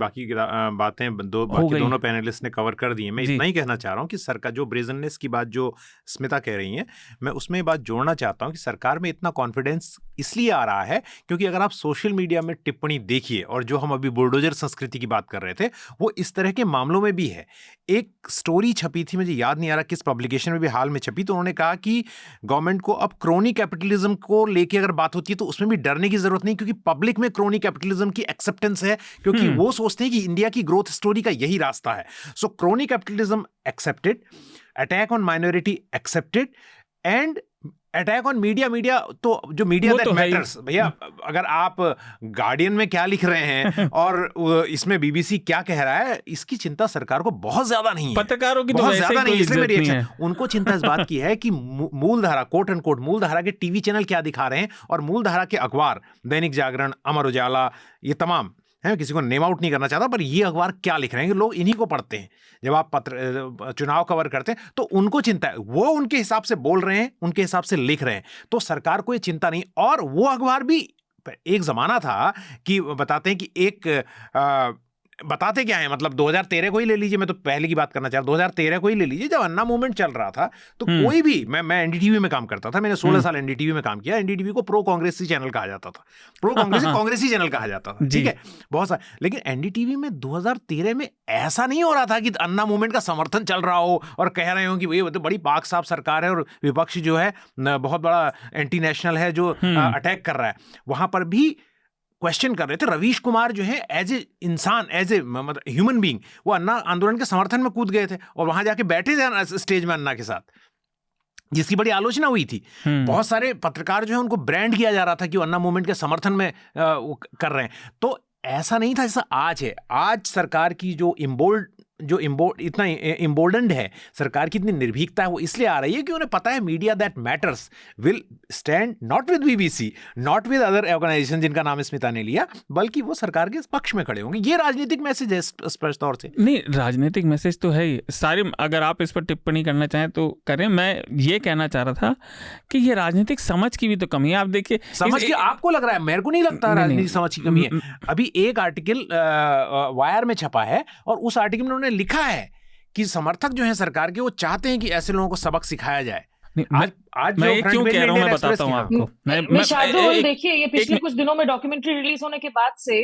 D: बातें दोनों पैनलिस्ट ने कवर कर दी हैं। मैं इतना ही कहना चाह रहा हूँ कि सरकार, जो ब्रेजननेस की बात जो स्मिता कह रही हैं, मैं उसमें बात जोड़ना चाहता हूँ कि सरकार में इतना कॉन्फिडेंस इसलिए आ रहा है क्योंकि अगर आप सोशल मीडिया में टिप्पणी देखिए, और जो हम अभी बुलडोजर संस्कृति की बात कर रहे थे, वो इस तरह के मामलों में भी है। एक स्टोरी छपी थी, मुझे याद नहीं आ रहा किस पब्लिकेशन में भी हाल में छपी, तो उन्होंने कहा कि गवर्नमेंट को अब क्रोनी कैपिटलिज्म को लेके अगर बात होती है तो उसमें भी डरने की जरूरत नहीं, क्योंकि पब्लिक में क्रोनी कैपिटलिज्म की एक्सेप्टेंस है, क्योंकि वो सोचते हैं कि इंडिया की ग्रोथ स्टोरी का यही रास्ता है। So crony capitalism accepted, attack on minority accepted, and attack on media तो जो मीडिया
A: वो
D: दैट
A: तो है ही।
D: मैटर्स भैया, अगर आप गार्डियन में क्या लिख रहे हैं और इसमें बीबीसी क्या कह रहा है, इसकी चिंता सरकार को बहुत ज्यादा नहीं है।
A: पत्रकारों की तो
D: बहुत
A: वैसे
D: ज्यादा
A: ही
D: नहीं,
A: कोई
D: इसलिए मेरी
A: इज्जत नहीं
D: रिएक्शन,
A: है।
D: उनको चिंता इस बात की है कि मूलधारा कोट एंड कोट मूलधारा के टीवी चैनल क्या दिखा रहे हैं, और मूलधारा के अखबार दैनिक जागरण, अमर उजाला, ये तमाम है, किसी को नेम आउट नहीं करना चाहता, पर ये अखबार क्या लिख रहे हैं, लोग इन्हीं को पढ़ते हैं। जब आप चुनाव कवर करते हैं तो उनको चिंता है, वो उनके हिसाब से बोल रहे हैं, उनके हिसाब से लिख रहे हैं, तो सरकार को ये चिंता नहीं। और वो अखबार भी, एक जमाना था कि बताते हैं कि बताते क्या है, मतलब 2013 को ही ले लीजिए, मैं तो पहले की बात करना चाह रहा हूं, 2013 को ही ले लीजिए, जब अन्ना मूवमेंट चल रहा था, तो कोई भी, मैं एनडीटीवी में काम करता था, मैंने 16 साल एनडीटीवी में काम किया। एनडीटीवी को प्रो कांग्रेसी चैनल कहा जाता था, प्रो कांग्रेसी चैनल कहा जाता था, ठीक है, बहुत सारा। लेकिन एनडीटीवी में 2013 में ऐसा नहीं हो रहा था कि अन्ना मूवमेंट का समर्थन चल रहा हो और कह रहे हो कि ये तो बड़ी पाक साफ सरकार है और विपक्ष जो है बहुत बड़ा एंटी नेशनल है जो अटैक कर रहा है। वहां पर भी क्वेश्चन कर रहे थे। रवीश कुमार जो है एज ए इंसान, एज ए मतलब ह्यूमन बीइंग, वो अन्ना आंदोलन के समर्थन में कूद गए थे और वहां जाके बैठे थे स्टेज में अन्ना के साथ, जिसकी बड़ी आलोचना हुई थी। बहुत सारे पत्रकार जो है उनको ब्रांड किया जा रहा था कि वो अन्ना मूवमेंट के समर्थन में कर रहे हैं। तो ऐसा नहीं था जैसा आज है। आज सरकार की जो इतना इम्बोल्डन्ड है, सरकार की इतनी निर्भीकता है, वो इसलिए आ रही है कि उन्हें पता है media that matters will stand not with BBC, not with other organisation जिनका नाम स्मिता ने लिया, बल्कि वो सरकार के पक्ष में खड़े होंगे। ये राजनीतिक मैसेज है स्पष्ट तौर से।
A: नहीं, राजनीतिक मैसेज तो है ही सारी। अगर आप इस पर टिप्पणी करना चाहें तो करें। मैं ये कहना चाह रहा था कि ये राजनीतिक समझ की भी तो कमी है। आप देखिए,
D: समझ की आपको लग रहा है, मेरे को नहीं लगता राजनीतिक समझ की कमी है। अभी एक आर्टिकल वायर में छपा है और उस आर्टिकल में उन्होंने लिखा है कि समर्थक जो हैं सरकार के, वो चाहते हैं कि ऐसे लोगों को सबक सिखाया जाए।
A: आज मैं ये क्यों कह रहा हूं, मैं बताता हूं आपको।
C: शार्दुल, देखिए, ये पिछले कुछ दिनों में डॉक्यूमेंट्री रिलीज होने के बाद से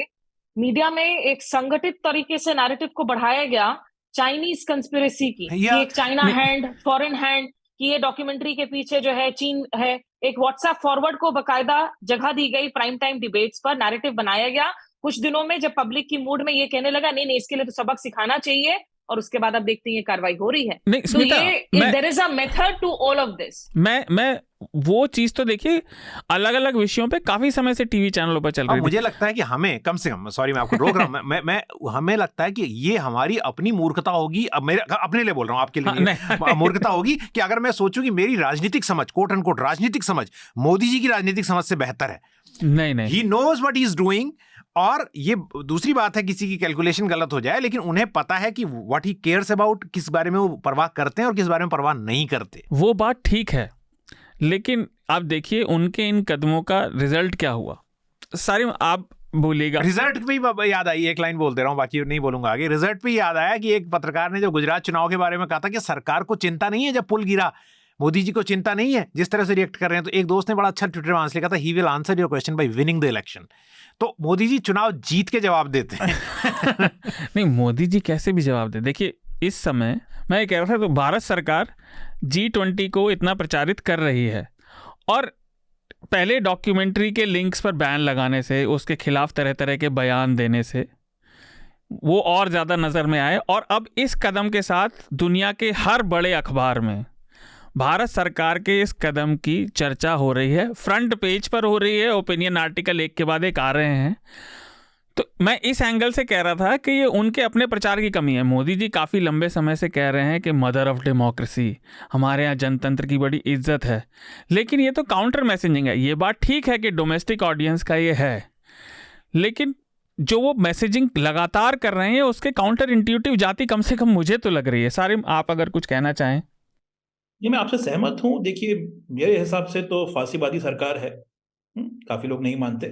C: मीडिया में एक संगठित तरीके से नैरेटिव को बढ़ाया गया चाइनीज कंस्पिरेसी की, कि एक चाइना हैंड, फॉरेन हैंड, कि ये डॉक्यूमेंट्री के पीछे जो है चीन है। एक व्हाट्सएप फॉरवर्ड को बकायदा जगह दी गई, प्राइम टाइम डिबेट्स पर नैरेटिव बनाया गया। कुछ दिनों में जब पब्लिक की मूड में ये कहने लगा नहीं इसके लिए तो सबक सिखाना चाहिए, और उसके बाद अब देखते हैं ये कार्रवाई हो रही है।
A: नहीं,
C: तो ये there is a method to all of this.
A: मैं वो चीज तो देखिए, अलग अलग विषयों पे काफी समय से टीवी चैनलों पर चल रही है।
D: मुझे लगता है कि हमें कम से कम, सॉरी मैं आपको रोक रहा हूं, मैं हमें लगता है कि ये हमारी अपनी मूर्खता होगी। अब मेरे अपने लिए बोल रहा हूं, आपके लिए मूर्खता होगी कि अगर मैं सोचूं कि मेरी राजनीतिक समझ, कोट एंड कोट राजनीतिक समझ, मोदी जी की राजनीतिक समझ से बेहतर है।
A: नहीं,
D: he knows what he is doing. और ये दूसरी बात है किसी की कैलकुलेशन गलत हो जाए, लेकिन उन्हें पता है कि व्हाट ही केयर्स अबाउट, किस बारे में वो परवाह करते हैं और किस बारे में परवाह नहीं करते।
A: वो बात ठीक है, लेकिन आप देखिए उनके इन कदमों का रिजल्ट क्या हुआ। सारी आप बोलिएगा।
D: रिजल्ट पे याद आई, एक लाइन बोल दे रहा हूं, बाकी नहीं बोलूंगा आगे। रिजल्ट पे याद आया कि एक पत्रकार ने जो गुजरात चुनाव के बारे में कहा था कि सरकार को चिंता नहीं है जब पुल गिरा, मोदी जी को चिंता नहीं है जिस तरह से रिएक्ट कर रहे हैं, तो एक दोस्त ने बड़ा अच्छा ट्विटर में आंसर लिखा था, he will answer your question by winning the election. तो मोदी जी चुनाव जीत के जवाब देते हैं।
A: नहीं, मोदी जी कैसे भी जवाब दे। देखिए, इस समय मैं ये कह रहा था, तो भारत सरकार G20 को इतना प्रचारित कर रही है, और पहले डॉक्यूमेंट्री के लिंक्स पर बैन लगाने से, उसके खिलाफ तरह तरह के बयान देने से वो और ज़्यादा नज़र में आए। और अब इस कदम के साथ दुनिया के हर बड़े अखबार में भारत सरकार के इस कदम की चर्चा हो रही है, फ्रंट पेज पर हो रही है, ओपिनियन आर्टिकल एक के बाद एक आ रहे हैं। तो मैं इस एंगल से कह रहा था कि ये उनके अपने प्रचार की कमी है। मोदी जी काफ़ी लंबे समय से कह रहे हैं कि मदर ऑफ डेमोक्रेसी, हमारे यहाँ जनतंत्र की बड़ी इज्जत है, लेकिन ये तो काउंटर मैसेजिंग है। ये बात ठीक है कि डोमेस्टिक ऑडियंस का ये है, लेकिन जो वो मैसेजिंग लगातार कर रहे हैं उसके काउंटर इंट्यूटिव जाति कम से कम मुझे तो लग रही है। सारे आप अगर कुछ कहना चाहें।
B: ये मैं आपसे सहमत हूँ। देखिए, मेरे हिसाब से तो फांसीवादी सरकार है। काफी लोग नहीं मानते।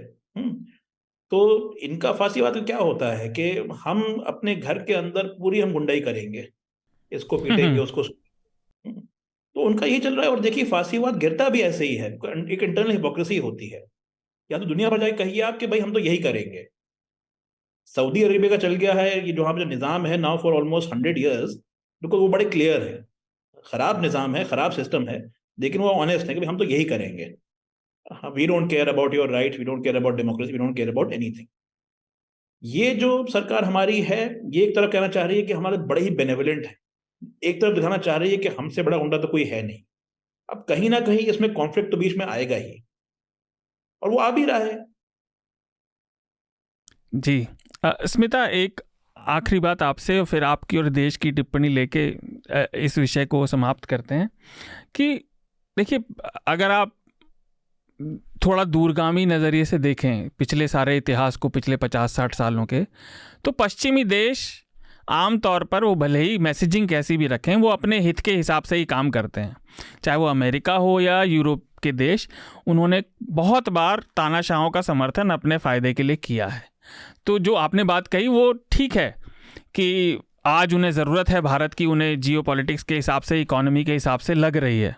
B: तो इनका फांसीवाद क्या होता है कि हम अपने घर के अंदर पूरी हम गुंडाई करेंगे, इसको पीटेंगे, उसको। तो उनका यही चल रहा है। और देखिए, फांसीवाद गिरता भी ऐसे ही है, एक इंटरनल हिपोक्रेसी होती है। या तो दुनिया भर जाके कहिए आप कि भाई हम तो यही करेंगे। सऊदी अरेबिया का चल गया है ये जो हम जो निज़ाम है नाउ फॉर ऑलमोस्ट 100 ईयर्स, बिल्कुल वो बड़े क्लियर है। खराब निज़ाम है, खराब सिस्टम है, लेकिन वो ऑनेस्ट है कि हम तो यही करेंगे। We don't care about your right, we don't care about democracy, we don't care about anything. ये जो सरकार हमारी है, ये एक तरफ कहना चाह रही है कि हमारे बड़े ही बेनेवलेंट है, एक तरफ दिखाना चाह रही है कि हमसे बड़ा गुंडा तो कोई है नहीं। अब कहीं ना कहीं इसमें कॉन्फ्लिक्ट तो बीच में आएगा ही, और वो आ भी रहा है।
A: जी स्मिता, एक आखिरी बात आपसे और फिर आपकी और देश की टिप्पणी लेके इस विषय को समाप्त करते हैं कि देखिए, अगर आप थोड़ा दूरगामी नज़रिए से देखें पिछले सारे इतिहास को, पिछले 50-60 सालों के, तो पश्चिमी देश आम तौर पर वो भले ही मैसेजिंग कैसी भी रखें, वो अपने हित के हिसाब से ही काम करते हैं। चाहे वो अमेरिका हो या यूरोप के देश, उन्होंने बहुत बार तानाशाहों का समर्थन अपने फ़ायदे के लिए किया है। तो जो आपने बात कही वो ठीक है कि आज उन्हें ज़रूरत है भारत की, उन्हें जियोपॉलिटिक्स के हिसाब से, इकोनॉमी के हिसाब से लग रही है,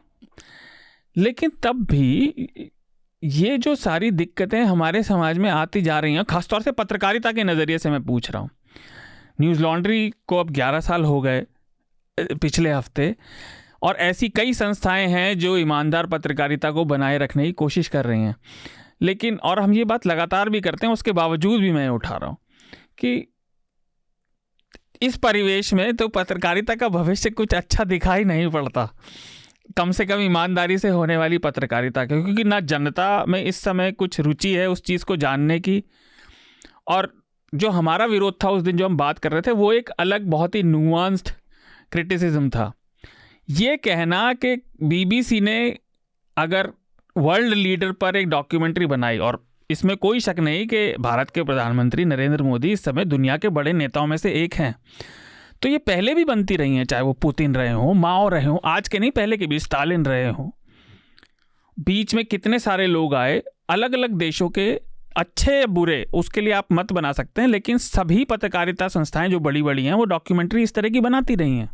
A: लेकिन तब भी ये जो सारी दिक्कतें हमारे समाज में आती जा रही हैं, ख़ासतौर से पत्रकारिता के नज़रिए से मैं पूछ रहा हूँ। न्यूज़ लॉन्ड्री को अब 11 साल हो गए पिछले हफ्ते, और ऐसी कई संस्थाएं हैं जो ईमानदार पत्रकारिता को बनाए रखने की कोशिश कर रही हैं, लेकिन और हम ये बात लगातार भी करते हैं, उसके बावजूद भी मैं उठा रहा हूँ कि इस परिवेश में तो पत्रकारिता का भविष्य कुछ अच्छा दिखाई नहीं पड़ता, कम से कम ईमानदारी से होने वाली पत्रकारिता के, क्योंकि ना जनता में इस समय कुछ रुचि है उस चीज़ को जानने की। और जो हमारा विरोध था उस दिन जो हम बात कर रहे थे, वो एक अलग बहुत ही नुआंस्ड क्रिटिसिज्म था। ये कहना कि बीबीसी ने अगर वर्ल्ड लीडर पर एक डॉक्यूमेंट्री बनाई, और इसमें कोई शक नहीं कि भारत के प्रधानमंत्री नरेंद्र मोदी इस समय दुनिया के बड़े नेताओं में से एक हैं, तो ये पहले भी बनती रही हैं, चाहे वो पुतिन रहे हों, माओ रहे हों, आज के नहीं पहले के भी स्टालिन रहे हों। बीच में कितने सारे लोग आए अलग अलग देशों के, अच्छे बुरे उसके लिए आप मत बना सकते हैं, लेकिन सभी पत्रकारिता संस्थाएं जो बड़ी बड़ी हैं वो डॉक्यूमेंट्री इस तरह की बनाती रही हैं।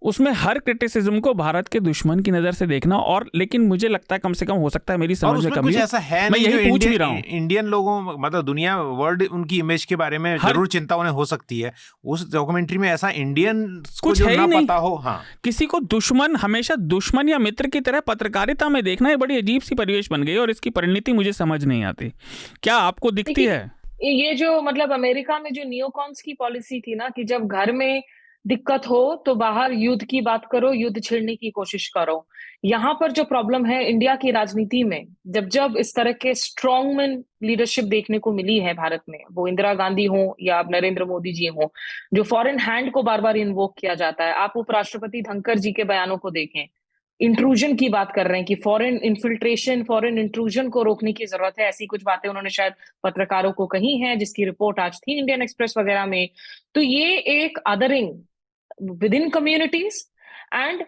A: उसमें हर क्रिटिसिज्म को भारत के दुश्मन की नजर से देखना, और लेकिन मुझे लगता है, कम से कम हो सकता है मेरी समझ में कमी,
D: ऐसा है
A: मैं यही पूछ भी रहा हूँ।
D: इंडियन लोगों, मतलब दुनिया, वर्ल्ड, उनकी इमेज के बारे में जरूर चिंता उन्हें हो सकती है। उस डॉक्यूमेंट्री में ऐसा इंडियन
A: कुछ है ही नहीं,
D: पता हो। हाँ, किसी
A: को दुश्मन, हमेशा दुश्मन या मित्र की तरह पत्रकारिता में देखना है, बड़ी अजीब सी परिवेश बन गई, और इसकी परिणति मुझे समझ नहीं आती। क्या आपको दिखती है?
C: ये जो मतलब अमेरिका में जो नियोकॉन्स की पॉलिसी थी ना, कि जब घर में दिक्कत हो तो बाहर युद्ध की बात करो, युद्ध छेड़ने की कोशिश करो। यहाँ पर जो प्रॉब्लम है इंडिया की राजनीति में, जब जब इस तरह के स्ट्रॉन्गमैन लीडरशिप देखने को मिली है भारत में, वो इंदिरा गांधी हो या अब नरेंद्र मोदी जी हो, जो फॉरेन हैंड को बार बार इन्वोक किया जाता है। आप उपराष्ट्रपति धनखड़ जी के बयानों को देखें, इंट्रूजन की बात कर रहे हैं कि फॉरेन इन्फिल्ट्रेशन, फॉरेन इंट्रूजन को रोकने की जरूरत है। ऐसी कुछ बातें उन्होंने शायद पत्रकारों को कही हैं, जिसकी रिपोर्ट आज थी इंडियन एक्सप्रेस वगैरह में। तो ये एक adhering within communities and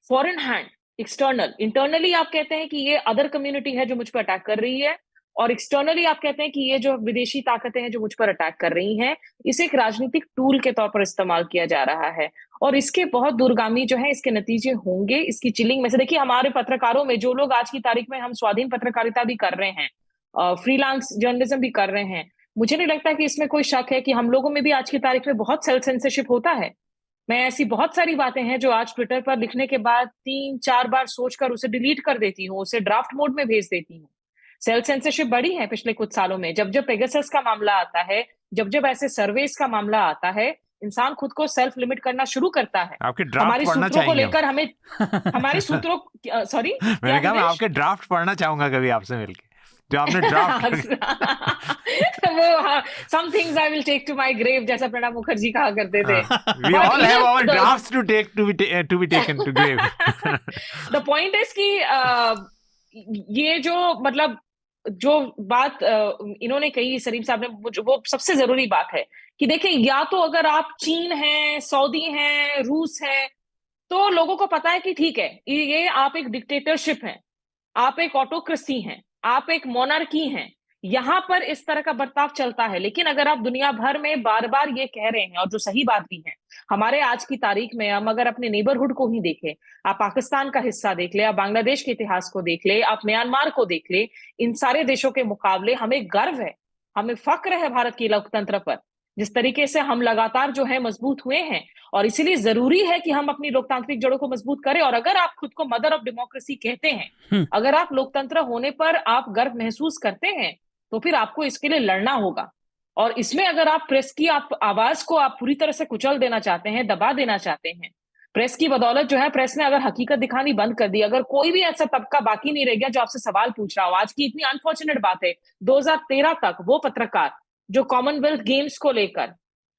C: foreign hand, external, internally आप कहते हैं कि ये अदर कम्युनिटी है जो मुझ पर अटैक कर रही है, और एक्सटर्नली आप कहते हैं कि ये जो विदेशी ताकतें हैं जो मुझ पर अटैक कर रही हैं, इसे एक राजनीतिक टूल के तौर पर इस्तेमाल किया जा रहा है। और इसके बहुत दूरगामी जो है इसके नतीजे होंगे। इसकी चिलिंग में से देखिए, हमारे पत्रकारों में जो लोग आज की तारीख में, हम स्वाधीन पत्रकारिता भी कर रहे हैं, फ्रीलांस जर्नलिज्म भी कर रहे हैं, मुझे नहीं लगता कि इसमें कोई शक है कि हम लोगों में भी आज की तारीख में बहुत सेल्फ सेंसरशिप होता है। मैं ऐसी बहुत सारी बातें हैं जो आज ट्विटर पर लिखने के बाद 3-4 बार सोचकर उसे डिलीट कर देती हूँ, उसे ड्राफ्ट मोड में भेज देती हूँ। सेल्फ सेंसरशिप बढ़ी है पिछले कुछ सालों में। जब जब पेगासस का मामला आता है, जब जब ऐसे सर्वेस का मामला आता है, इंसान खुद को सेल्फ लिमिट करना शुरू करता है।
D: आपके ड्राफ्ट
C: हमारी
D: पढ़ना
C: सूत्रों को
D: चाहिए
C: लेकर हमें हमारी सूत्रों सॉरी
D: मैंने कहा मैं आपके ड्राफ्ट पढ़ना चाहूंगा कभी आपसे मिलके, जो आपने ड्राफ्ट
C: वो some things I will take to my grave, जैसा प्रणब मुखर्जी कहा करते थे।
D: We all have our drafts to be taken to grave.
C: The point is कि ये जो मतलब जो बात इन्होंने कही, सलीम साहब ने, वो सबसे जरूरी बात है कि देखिए, या तो अगर आप चीन हैं, सऊदी हैं, रूस हैं, तो लोगों को पता है कि ठीक है, ये आप एक डिक्टेटरशिप हैं, आप एक ऑटोक्रेसी हैं, आप एक मोनार्की हैं, यहां पर इस तरह का बर्ताव चलता है। लेकिन अगर आप दुनिया भर में बार बार ये कह रहे हैं, और जो सही बात भी है, हमारे आज की तारीख में हम अगर अपने नेबरहुड को ही देखें, आप पाकिस्तान का हिस्सा देख ले, आप बांग्लादेश के इतिहास को देख ले, आप म्यांमार को देख ले, इन सारे देशों के मुकाबले हमें गर्व है, हमें फक्र है भारत की लोकतंत्र पर, जिस तरीके से हम लगातार जो है मजबूत हुए हैं। और इसीलिए जरूरी है कि हम अपनी लोकतांत्रिक जड़ों को मजबूत करें। और अगर आप खुद को मदर ऑफ डेमोक्रेसी कहते हैं, अगर आप लोकतंत्र होने पर आप गर्व महसूस करते हैं, तो फिर आपको इसके लिए लड़ना होगा। और इसमें अगर आप प्रेस की आप आवाज को आप पूरी तरह से कुचल देना चाहते हैं, दबा देना चाहते हैं, प्रेस की बदौलत जो है, प्रेस ने अगर हकीकत दिखानी बंद कर दी, अगर कोई भी ऐसा तबका बाकी नहीं रह गया जो आपसे सवाल पूछ रहा हो। आज की इतनी अनफॉर्चुनेट बात है, 2013 तक वो पत्रकार जो कॉमनवेल्थ गेम्स को लेकर,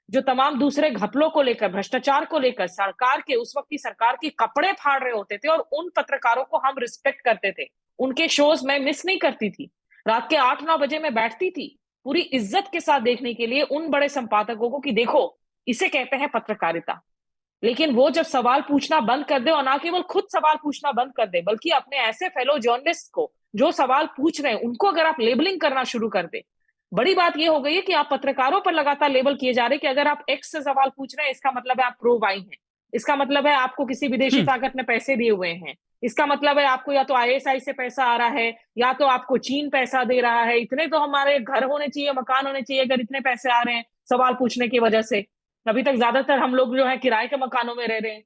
C: जो तमाम दूसरे घपलों को लेकर, भ्रष्टाचार को लेकर सरकार के, उस वक्त की सरकार के कपड़े फाड़ रहे होते थे, और उन पत्रकारों को हम रिस्पेक्ट करते थे। उनके शोज मैं मिस नहीं करती थी, रात के 8-9 बजे मैं बैठती थी पूरी इज्जत के साथ देखने के लिए उन बड़े संपादकों को कि देखो इसे कहते हैं पत्रकारिता। लेकिन वो जब सवाल पूछना बंद कर दे, और ना केवल खुद सवाल पूछना बंद कर दे, बल्कि अपने ऐसे फेलो जर्नलिस्ट को जो सवाल पूछ रहे हैं उनको अगर आप लेबलिंग करना शुरू कर दे। बड़ी बात यह हो गई है कि आप पत्रकारों पर लगातार लेबल किए जा रहे हैं कि अगर आप एक्स से सवाल पूछ रहे हैं, इसका मतलब है आप प्रो वाई हैं, इसका मतलब है आपको किसी विदेशी ताकत ने पैसे दिए हुए हैं, इसका मतलब है आपको या तो ISI से पैसा आ रहा है, या तो आपको चीन पैसा दे रहा है, इतने तो हमारे घर होने चाहिए, मकान होने चाहिए अगर इतने पैसे आ रहे हैं सवाल पूछने की वजह से। अभी तक ज्यादातर हम लोग जो है किराए के मकानों में रह रहे हैं।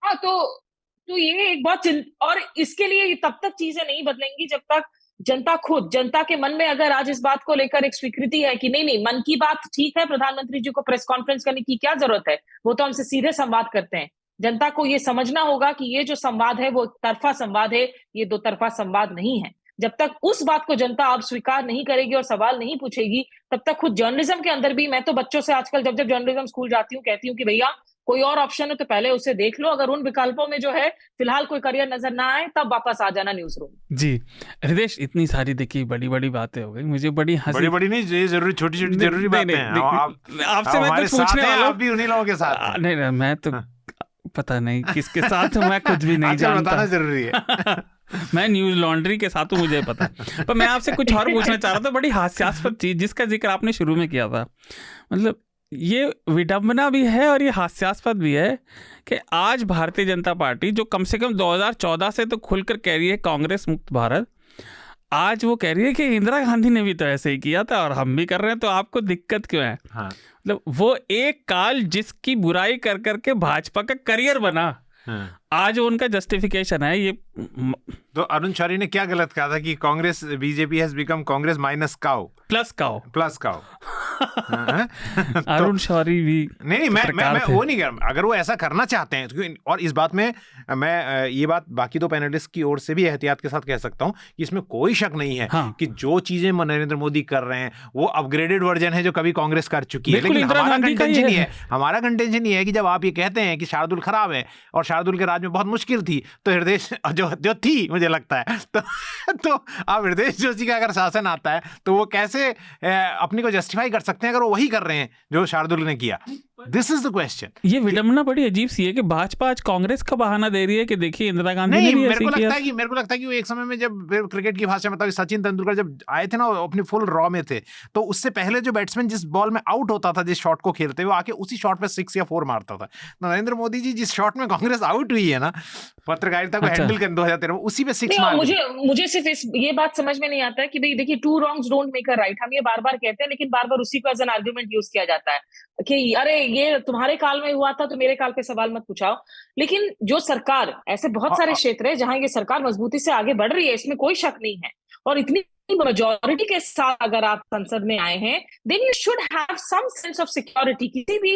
C: हाँ, तो ये एक बहुत और इसके लिए तब तक चीजें नहीं बदलेंगी जब तक जनता के मन में अगर आज इस बात को लेकर एक स्वीकृति है कि नहीं, मन की बात ठीक है, प्रधानमंत्री जी को प्रेस कॉन्फ्रेंस करने की क्या जरूरत है, वो तो हमसे सीधे संवाद करते हैं। जनता को ये समझना होगा कि ये जो संवाद है वो तरफा संवाद है, ये दो तरफा संवाद नहीं है। जब तक उस बात को जनता अब स्वीकार नहीं करेगी और सवाल नहीं पूछेगी, तब तक खुद जर्नलिज्म के अंदर भी, मैं तो बच्चों से आजकल जब जर्नलिज्म स्कूल जाती हूँ कहती हूँ कि भैया कोई और ऑप्शन है तो पहले उसे देख लो, अगर उन विकल्पों में जो है फिलहाल कोई करियर नजर ना आए तब वापस आ जाना न्यूज रूम।
A: जी हृदय, इतनी सारी देखिए बड़ी बड़ी बातें हो गई, मुझे बड़ी हंसी।
D: बड़ी नहीं, ये जरूरी छोटी छोटी जरूरी बातें हैं।
A: आपसे मैं कुछ पूछने वाला हूं,
D: आप भी उन्हीं लोगों के साथ।
A: नहीं, मैं तो पता नहीं किसके साथ हूं, मैं खुद भी नहीं जानता,
D: बताना जरूरी है।
A: मैं न्यूज लॉन्ड्री के साथ हूँ, मुझे पता है। पर मैं आपसे कुछ और पूछना चाह रहा था, बड़ी हास्यास्पद चीज जिसका जिक्र आपने शुरू में किया था, मतलब ये विडंबना भी है और ये हास्यास्पद भी है कि आज भारतीय जनता पार्टी जो कम से कम 2014 से तो खुलकर कह रही है कांग्रेस मुक्त भारत, आज वो कह रही है कि इंदिरा गांधी ने भी तो ऐसे ही किया था और हम भी कर रहे हैं, तो आपको दिक्कत क्यों है?
D: हाँ।
A: मतलब वो एक काल जिसकी बुराई कर करके भाजपा का करियर बना, आज उनका जस्टिफिकेशन है ये।
D: तो अरुण शौरी ने क्या गलत कहा था कि Congress, BJP has become Congress minus cow,
A: plus cow Arun Shourie भी
D: नहीं, मैं वो नहीं कर, अगर वो ऐसा करना चाहते हैं। और इस बात में मैं ये बात बाकी दो पैनलिस्ट की ओर से भी एहतियात के साथ कह सकता हूं कि इसमें कोई शक नहीं है कि जो चीजें नरेंद्र मोदी कर रहे हैं वो अपग्रेडेड वर्जन है जो कभी कांग्रेस कर चुकी है। लेकिन हमारा कंटेंशन ये है कि जब आप ये कहते हैं कि शार्दुल खराब है और शार्दुल के राज में बहुत मुश्किल थी, तो हृदय जो थी, मुझे लगता है तो अब हृदय जोशी का अगर शासन आता है तो वो कैसे अपनी को जस्टिफाई कर सकते हैं अगर वो वही कर रहे हैं जो शार्दुल ने किया? This is the question.
A: ये विडंबना बड़ी अजीब सी है कि भाजपा आज कांग्रेस का बहाना दे रही है कि देखिए इंदिरा गांधी ने भी ऐसे किया।
D: मेरे को लगता है कि वो एक समय में जब क्रिकेट की भाषा में सचिन तेंदुलकर जब आए थे ना, अपनी फुल रॉ में थे, तो उससे पहले जो बैट्समैन जिस बॉल में आउट होता था, जिस शॉट को खेलते हुए आके उसी शॉट पे 6 या 4 मारता था। नरेंद्र मोदी जी जिस शॉट में कांग्रेस आउट हुई है ना, पत्रकारिता को हैंडल कर 2013 उसी पे 6 मार।
C: मुझे सिर्फ ये बात समझ में नहीं आता है कि भाई देखिए, 2 wrongs don't make a right, हम ये बार बार कहते हैं, लेकिन बार बार उसी को एज एन आर्गुमेंट यूज किया जाता है कि अरे ये तुम्हारे काल में हुआ था तो मेरे काल पे सवाल मत पूछाओ। लेकिन जो सरकार, ऐसे बहुत सारे क्षेत्र है जहां ये सरकार मजबूती से आगे बढ़ रही है, इसमें कोई शक नहीं है, और इतनी मेजॉरिटी के साथ अगर आप संसद में आए हैं, then you should have some sense of security. किसी भी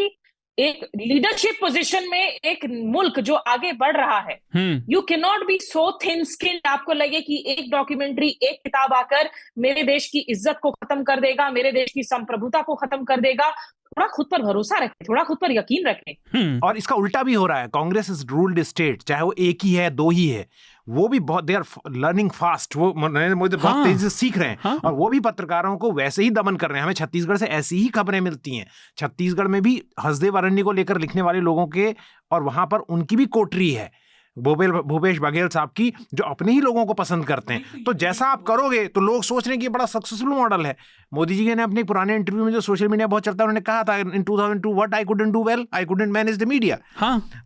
C: एक लीडरशिप पोजीशन में एक मुल्क जो आगे बढ़ रहा है, you can not be so thin skilled आपको लगे कि एक डॉक्यूमेंट्री, एक किताब आकर मेरे देश की इज्जत को खत्म कर देगा, मेरे देश की संप्रभुता को खत्म कर देगा। थोड़ा खुद पर भरोसा रखें, थोड़ा खुद पर यकीन रखें।
D: और इसका उल्टा भी हो रहा है। कांग्रेस इज रूल्ड स्टेट, चाहे वो एक ही है, 2 ही है, वो भी बहुत, दे आर लर्निंग फास्ट, वो नरेंद्र मोदी बहुत तेजी से सीख रहे हैं, और वो भी पत्रकारों को वैसे ही दमन कर रहे हैं। हमें छत्तीसगढ़ से ऐसी ही खबरें मिलती हैं। छत्तीसगढ़ में भी हसदेव अरण्य को लेकर लिखने वाले लोगों के, और वहां पर उनकी भी कोटरी है, भूपेश बघेल साहब की, जो अपने ही लोगों को पसंद करते हैं। तो जैसा आप करोगे तो लोग सोच रहे हैं कि ये बड़ा सक्सेसफुल मॉडल है। मोदी जी ने अपने पुराने इंटरव्यू में, जो सोशल मीडिया बहुत चलता है, उन्होंने कहा था इन 2002 what I couldn't do well, I couldn't manage the media.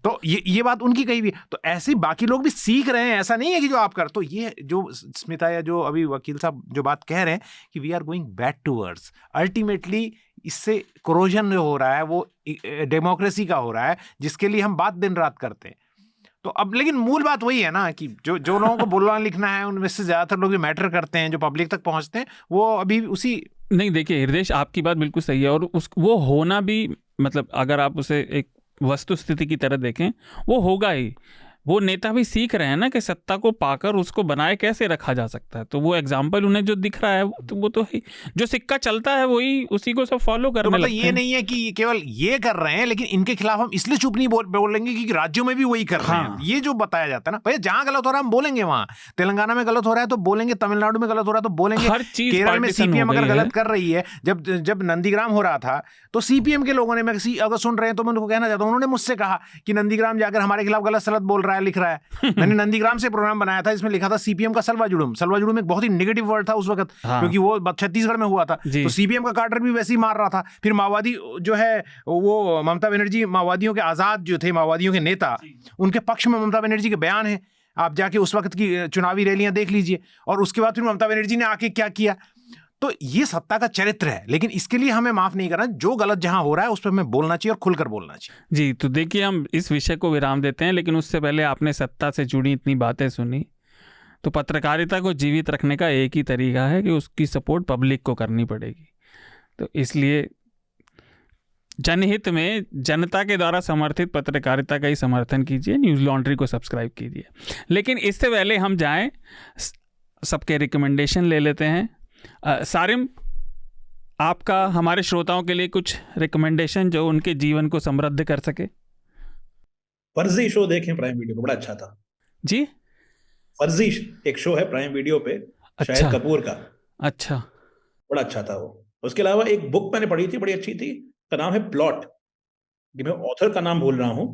D: तो ये बात उनकी कही भी। तो ऐसे बाकी लोग भी सीख रहे हैं, ऐसा नहीं है कि जो आप कर। तो ये जो स्मिता या जो अभी वकील साहब जो बात कह रहे हैं कि we are going back towards, ultimately इससे कोरोजन जो हो रहा है वो डेमोक्रेसी का हो रहा है, जिसके लिए हम बात दिन रात करते हैं। तो अब लेकिन मूल बात वही है ना कि जो लोगों को बोलना लिखना है, उनमें से ज्यादातर लोग जो मैटर करते हैं, जो पब्लिक तक पहुंचते हैं, वो अभी उसी।
A: नहीं, देखिए हृदय, आपकी बात बिल्कुल सही है, और वो होना भी, मतलब अगर आप उसे एक वस्तु स्थिति की तरह देखें, वो होगा ही। वो नेता भी सीख रहे हैं ना कि सत्ता को पाकर उसको बनाए कैसे रखा जा सकता है। तो वो एग्जाम्पल उन्हें जो दिख रहा है वो तो ही जो सिक्का चलता है वही उसी को सब फॉलो करने
D: तो मतलब
A: लगते
D: ये
A: हैं।
D: नहीं है कि केवल ये कर रहे हैं, लेकिन इनके खिलाफ हम इसलिए चुप नहीं बोलेंगे क्योंकि राज्यों में भी वही कर रहे हैं। ये जो बताया जाता है ना, भैया जहां गलत हो रहा है हम बोलेंगे, वहां तेलंगाना में गलत हो रहा है तो बोलेंगे, तमिलनाडु में गलत हो रहा है तो बोलेंगे,
A: हर चीज
D: केरल में
A: partition
D: सीपीएम
A: हो
D: अगर
A: गई
D: गलत
A: है।
D: कर रही है, जब नंदीग्राम हो रहा था तो सीपीएम के लोगों ने, मैं अगर सुन रहे हैं तो मैं उनको कहना चाहता हूं, उन्होंने मुझसे कहा कि नंदीग्राम जाकर हमारे खिलाफ गलत सलत बोल रहा है, लिख रहा है। मैंने नंदीग्राम से प्रोग्राम बनाया था, इसमें लिखा था सीपीएम का सलवा जुड़ूम एक बहुत ही नेगेटिव वर्ड था उस वक्त, क्योंकि वो छत्तीसगढ़ में हुआ था। तो सीपीएम का कार्टर भी वैसे ही मार रहा था। फिर माओवादी जो है वो ममता बनर्जी, माओवादियों के आजाद जो थे, माओवादियों के नेता, उनके पक्ष में ममता बनर्जी के बयान है, आप जाके उस वक्त की चुनावी रैलियां देख लीजिए। और उसके बाद फिर ममता बनर्जी ने आके क्या किया। तो ये सत्ता का चरित्र है, लेकिन इसके लिए हमें माफ नहीं करना। जो गलत जहां हो रहा है उस पर हमें बोलना चाहिए और खुलकर बोलना चाहिए।
A: जी, तो देखिए हम इस विषय को विराम देते हैं, लेकिन उससे पहले आपने सत्ता से जुड़ी इतनी बातें सुनी, तो पत्रकारिता को जीवित रखने का एक ही तरीका है कि उसकी सपोर्ट पब्लिक को करनी पड़ेगी। तो इसलिए जनहित में जनता के द्वारा समर्थित पत्रकारिता का ही समर्थन कीजिए, न्यूज़ लॉन्ड्री को सब्सक्राइब कीजिए। लेकिन इससे पहले हम जाएं, सबके रिकमेंडेशन ले लेते हैं। सारिम, आपका हमारे श्रोताओं के लिए कुछ रिकमेंडेशन जो उनके जीवन को समृद्ध कर सके।
B: फर्जी शो देखें प्राइम वीडियो पे, बड़ा अच्छा था
A: जी।
B: फर्जी एक शो है प्राइम वीडियो पे, शाहिद कपूर का।
A: अच्छा,
B: बड़ा अच्छा था वो। उसके अलावा एक बुक मैंने पढ़ी थी, बड़ी अच्छी थी, का नाम है प्लॉट। मैं ऑथर का नाम भूल रहा हूँ।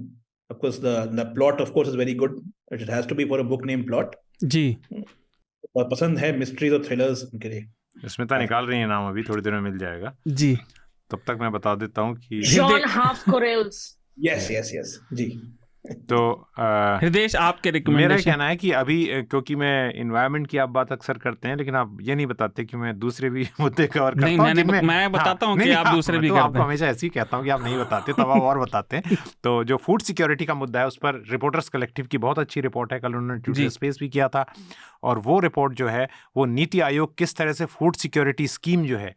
B: Of course the plot of course is very good, it has to be for a book name plot.
A: जी,
B: बहुत पसंद है मिस्ट्रीज और थ्रिलर्स उनके लिए।
D: स्मिता निकाल रही है नाम, अभी थोड़ी देर में मिल जाएगा।
A: जी,
D: तब तक मैं बता देता हूँ कि
C: जॉन हाफकोरेल्स।
B: यस जी।
D: तो
A: हृदय, आपके
D: मेरा
A: रिकमेंडेशन।
D: कहना है कि अभी क्योंकि मैं इन्वायरमेंट की आप बात अक्सर करते हैं, लेकिन आप ये नहीं बताते कि मैं दूसरे भी मुद्दे कवर करता हूं।
A: मैं बताता हूं कि आप दूसरे भी करते हैं।
D: आपको हमेशा ऐसे ही कहता हूं कि आप नहीं बताते, तब आप और बताते हैं। तो जो फूड सिक्योरिटी का मुद्दा है, उस पर रिपोर्टर्स कलेक्टिव की बहुत अच्छी रिपोर्ट है, कल उन्होंने ट्विटर स्पेस भी किया था। और वो रिपोर्ट जो है वो नीति आयोग किस तरह से फूड सिक्योरिटी स्कीम जो है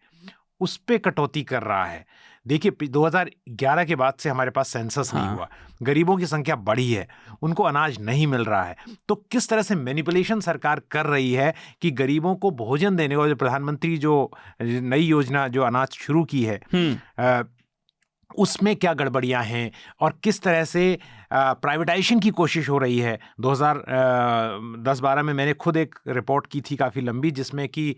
D: उस पे कटौती कर रहा है। देखिए 2011 के बाद से हमारे पास सेंसस नहीं हुआ, गरीबों की संख्या बढ़ी है, उनको अनाज नहीं मिल रहा है। तो किस तरह से मैनिपुलेशन सरकार कर रही है कि गरीबों को भोजन देने का, जो प्रधानमंत्री जो नई योजना जो अनाज शुरू की है उसमें क्या गड़बड़ियां हैं और किस तरह से प्राइवेटाइजेशन की कोशिश हो रही है। 2010-12 में मैंने खुद एक रिपोर्ट की थी काफ़ी लंबी, जिसमें कि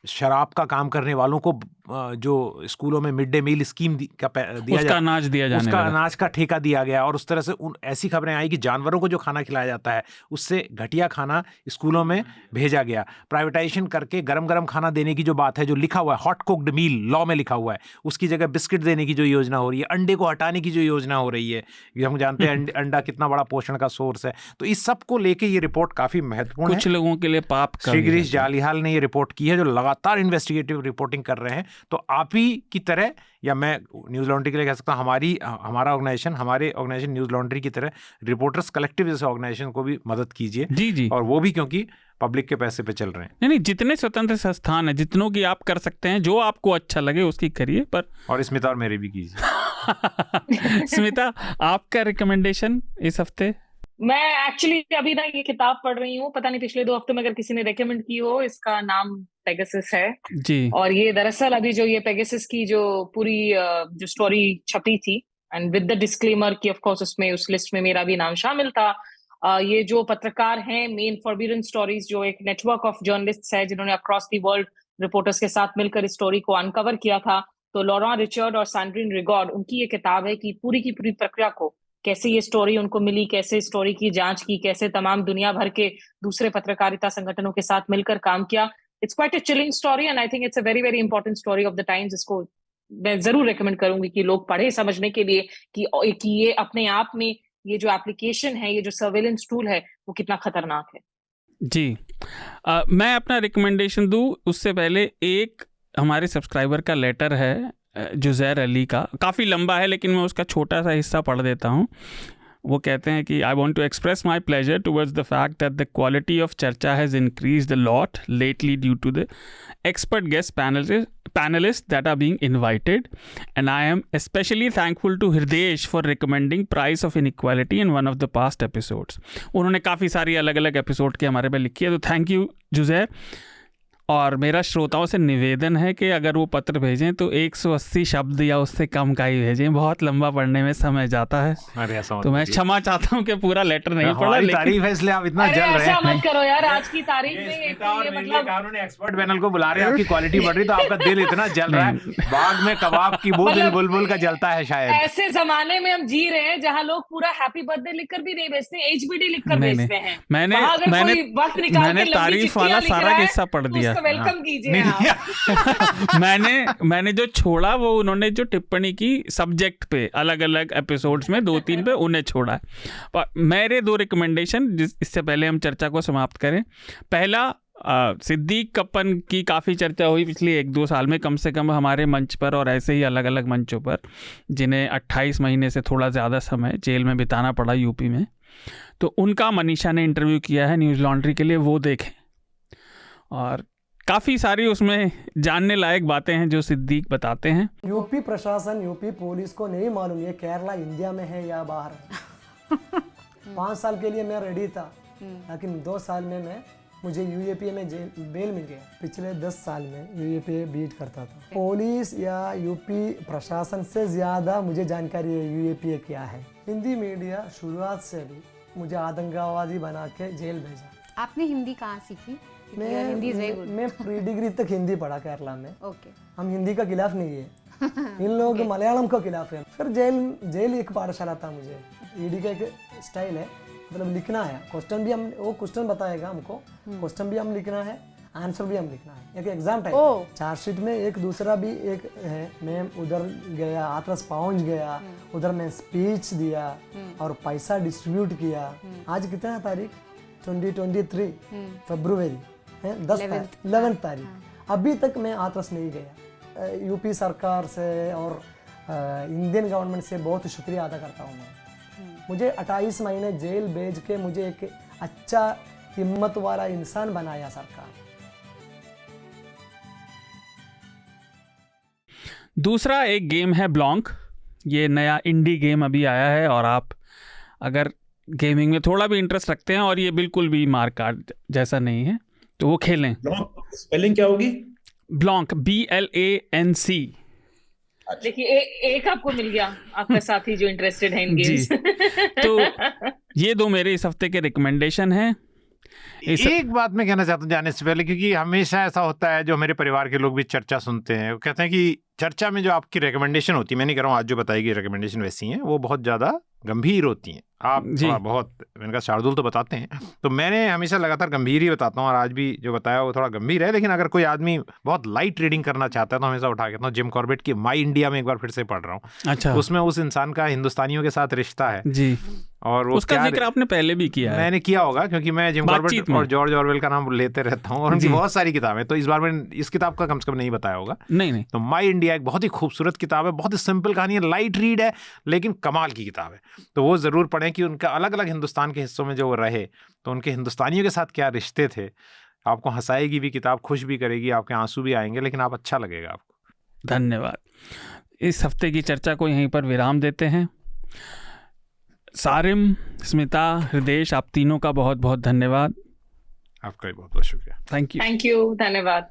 D: शराब का काम करने वालों को जो स्कूलों में मिड डे मील स्कीम दिया
A: उसका अनाज दिया जाने
D: उसका अनाज का ठेका दिया गया। और उस तरह से ऐसी खबरें आई कि जानवरों को जो खाना खिलाया जाता है उससे घटिया खाना स्कूलों में भेजा गया। प्राइवेटाइजेशन करके गरम गरम खाना देने की जो बात है, जो लिखा हुआ है हॉट कुक्ड मील लॉ में लिखा हुआ है, उसकी जगह बिस्किट देने की जो योजना हो रही है, अंडे को हटाने की जो योजना हो रही है, हम जानते हैं अंडा कितना बड़ा पोषण का सोर्स है। तो इस सब को लेके ये रिपोर्ट काफ़ी महत्वपूर्ण है।
A: कुछ लोगों के लिए पाप का।
D: श्री गिरीश जालिहाल ने ये रिपोर्ट की है, जो लगातार इन्वेस्टिगेटिव रिपोर्टिंग कर रहे हैं। तो आप ही की तरह, या मैं न्यूज़ लॉन्ड्री के लिए कह सकता हूँ, हमारे ऑर्गेनाइजेशन न्यूज़ लॉन्ड्री की तरह रिपोर्टर्स कलेक्टिव जैसे ऑर्गेनाइजेशन को भी मदद कीजिए।
A: जी।
D: और वो भी क्योंकि पब्लिक के पैसे पे चल रहे हैं।
A: नहीं, जितने स्वतंत्र संस्थान है, जितनों की आप कर सकते हैं, जो आपको अच्छा लगे उसकी करिए। पर
D: और स्मिता और मेरे भी कीजिए।
A: स्मिता, आपका रिकमेंडेशन इस हफ्ते?
C: मैं एक्चुअली अभी ना ये किताब पढ़ रही हूँ, पता नहीं पिछले 2 हफ्ते में अगर किसी ने रेकमेंड की हो, इसका नाम पेगासस है
A: जी।
C: और ये दरअसल अभी जो ये पेगासस की जो पूरी जो स्टोरी छपी थी, एंड विद द डिस्क्लेमर कि ऑफ कोर्स उसमें उस लिस्ट में मेरा भी नाम शामिल था। ये जो पत्रकार हैं, मेन फॉरबिडन स्टोरीज, जो एक नेटवर्क ऑफ जर्नलिस्ट्स है जिन्होंने अक्रॉस द वर्ल्ड रिपोर्टर्स के साथ मिलकर इस स्टोरी को अनकवर किया था। तो लॉरेन रिचर्ड और सैंड्रीन रिगॉर्ड, उनकी ये किताब है कि पूरी की पूरी प्रक्रिया को, कैसे ये स्टोरी उनको मिली, कैसे स्टोरी की जांच की, कैसे तमाम दुनिया भर के दूसरे पत्रकारिता संगठनों के साथ मिलकर काम किया। It's quite a chilling story and I think it's a very very important story of the times. इसको मैं जरूर रेकमेंड करूंगी कि लोग पढ़े, समझने के लिए कि ये अपने आप में ये जो एप्लीकेशन है, ये जो सर्वेलेंस टूल है, वो कितना खतरनाक है।
A: जी, मैं अपना रिकमेंडेशन दूं उससे पहले एक हमारे सब्सक्राइबर का लेटर है जुजैर अली का, काफ़ी लंबा है लेकिन मैं उसका छोटा सा हिस्सा पढ़ देता हूँ। वो कहते हैं कि I want to express my pleasure towards the fact that the quality of charcha has increased a lot lately due to the expert guest panelists that are being invited, and I am especially thankful to Hridesh for recommending Price of Inequality in one of the past episodes. उन्होंने काफ़ी सारी अलग अलग episode के हमारे पे लिखी है, तो थैंक यू जुज़ैर। और मेरा श्रोताओं से निवेदन है कि अगर वो पत्र भेजें तो 180 शब्द या उससे कम का ही भेजें, बहुत लंबा पढ़ने में समय जाता है। तो मैं क्षमा चाहता हूँ कि पूरा लेटर नहीं पढ़ा, लेकिन
D: तारीफ है इसलिए आप इतना जल रहे हैं।
C: मत करो यार, आज की तारीख में मतलब
D: कानूनी एक्सपर्ट पैनल को बुला रहे हैं, आपकी क्वालिटी बढ़ रही, तो आपका दिल इतना जल रहा है, बाग में कबाब की बू दिल बुलबुल का जलता है शायद।
C: ऐसे जमाने में हम जी रहे हैं जहाँ लोग पूरा हैप्पी बर्थडे लिखकर भी नहीं भेजते, HBD लिखकर भेजते हैं।
A: मैंने तारीफ वाला सारा किस्सा पढ़ दिया।
C: वेलकम कीजिए।
A: मैंने जो छोड़ा वो उन्होंने जो टिप्पणी की सब्जेक्ट पे अलग अलग एपिसोड्स में 2-3 पे उन्हें छोड़ा है। पर मेरे 2 रिकमेंडेशन इससे पहले हम चर्चा को समाप्त करें। पहला, सिद्दीक कप्पन की काफ़ी चर्चा हुई पिछले 1-2 साल में, कम से कम हमारे मंच पर और ऐसे ही अलग अलग मंचों पर, जिन्हें 28 महीने से थोड़ा ज़्यादा समय जेल में बिताना पड़ा यूपी में। तो उनका मनीषा ने इंटरव्यू किया है न्यूज़ लॉन्ड्री के लिए, वो देखें। और काफ़ी सारी उसमें जानने लायक बातें हैं जो सिद्दीक बताते हैं।
G: यूपी प्रशासन, यूपी पुलिस को नहीं मालूम ये केरला इंडिया में है या बाहर है। 5 साल के लिए मैं रेडी था, लेकिन 2 साल में मुझे यूएपीए में बेल मिल गया। पिछले 10 साल में यूएपीए बीट करता था। पुलिस या यूपी प्रशासन से ज़्यादा मुझे जानकारी है यूएपीए क्या है। हिंदी मीडिया शुरुआत से भी मुझे आतंकवादी बना के जेल भेजा।
H: आपने हिंदी कहाँ सीखी?
G: मैं प्री डिग्री तक हिंदी पढ़ा केरला में।
H: ओके।
G: हम हिंदी का खिलाफ नहीं है। इन लोग मलयालम का खिलाफ है। फिर जेल एक पाठशाला था मुझे। ईडी का एक स्टाइल है, मतलब लिखना है, क्वेश्चन भी हम, वो क्वेश्चन बताएगा हमको, क्वेश्चन भी हम लिखना है, आंसर भी हम लिखना है। एक एग्जाम टाइप, चार्जशीट में एक दूसरा भी एक है। मैं उधर गया, हाथरस पहुंच गया, उधर मैं स्पीच दिया और पैसा डिस्ट्रीब्यूट किया। आज कितना तारीख? 2023 फरवरी है, 11 तारीख। अभी तक मैं हाथरस नहीं गया। यूपी सरकार से और इंडियन गवर्नमेंट से बहुत शुक्रिया अदा करता हूँ मैं। मुझे 28 महीने जेल भेज के मुझे एक अच्छा हिम्मत वाला इंसान बनाया सरकार।
A: दूसरा एक गेम है ब्लॉन्क। ये नया इंडी गेम अभी आया है, और आप अगर गेमिंग में थोड़ा भी इंटरेस्ट रखते हैं, और ये बिल्कुल भी मार कार्ड जैसा नहीं है, तो वो खेलें।
B: स्पेलिंग क्या होगी?
A: ब्लॉन्क, BLANC।
C: देखिए एक आपको मिल गया, आपका साथी जो इंटरेस्टेड है इन गेम्स।
A: तो ये 2 मेरे इस हफ्ते के रिकमेंडेशन हैं।
D: एक बात मैं कहना चाहता हूँ जाने से पहले, क्योंकि हमेशा ऐसा होता है, जो मेरे परिवार के लोग भी चर्चा सुनते हैं, वो कहते हैं कि चर्चा में जो आपकी रिकमेंडेशन होती है, मैं नहीं कह रहा हूँ आज जो बताएगी रिकमेंडेशन वैसी हैं, वो बहुत ज़्यादा गंभीर होती हैं। आप थोड़ा बहुत, मैंने कहा शार्दुल तो बताते हैं, तो मैंने हमेशा लगातार गंभीर ही बताता हूँ, और आज भी जो बताया वो थोड़ा गंभीर है। लेकिन अगर कोई आदमी बहुत लाइट रीडिंग करना चाहता है तो हमेशा उठा कहता हूँ जिम कॉर्बेट की माई इंडिया में एक बार फिर से पढ़ रहा हूँ।
A: अच्छा।
D: उसमें उस इंसान का हिंदुस्तानियों के साथ रिश्ता है
A: जी,
D: और वो
A: उसका जिक्र आपने पहले भी किया है।
D: मैंने किया होगा, क्योंकि मैं जिम कॉर्बेट और जॉर्ज ऑरवेल का नाम लेते रहता हूँ, और उनकी बहुत सारी किताबें, तो इस बार मैंने इस किताब का कम से कम नहीं बताया होगा।
A: नहीं।
D: तो माई इंडिया एक बहुत ही खूबसूरत किताब है, बहुत ही सिंपल कहानी है, लाइट रीड है, लेकिन कमाल की किताब है। तो वो ज़रूर पढ़ें कि उनका अलग अलग हिंदुस्तान के हिस्सों में जो वो रहे, तो उनके हिंदुस्तानियों के साथ क्या रिश्ते थे। आपको हंसाएगी भी किताब, खुश भी करेगी, आपके आंसू भी आएंगे, लेकिन आप अच्छा लगेगा आपको।
A: धन्यवाद। इस हफ्ते की चर्चा को यहीं पर विराम देते हैं। सारिम, स्मिता, हृदेश, आप तीनों का बहुत बहुत धन्यवाद।
D: आपका भी बहुत बहुत शुक्रिया।
A: Thank you.
C: धन्यवाद।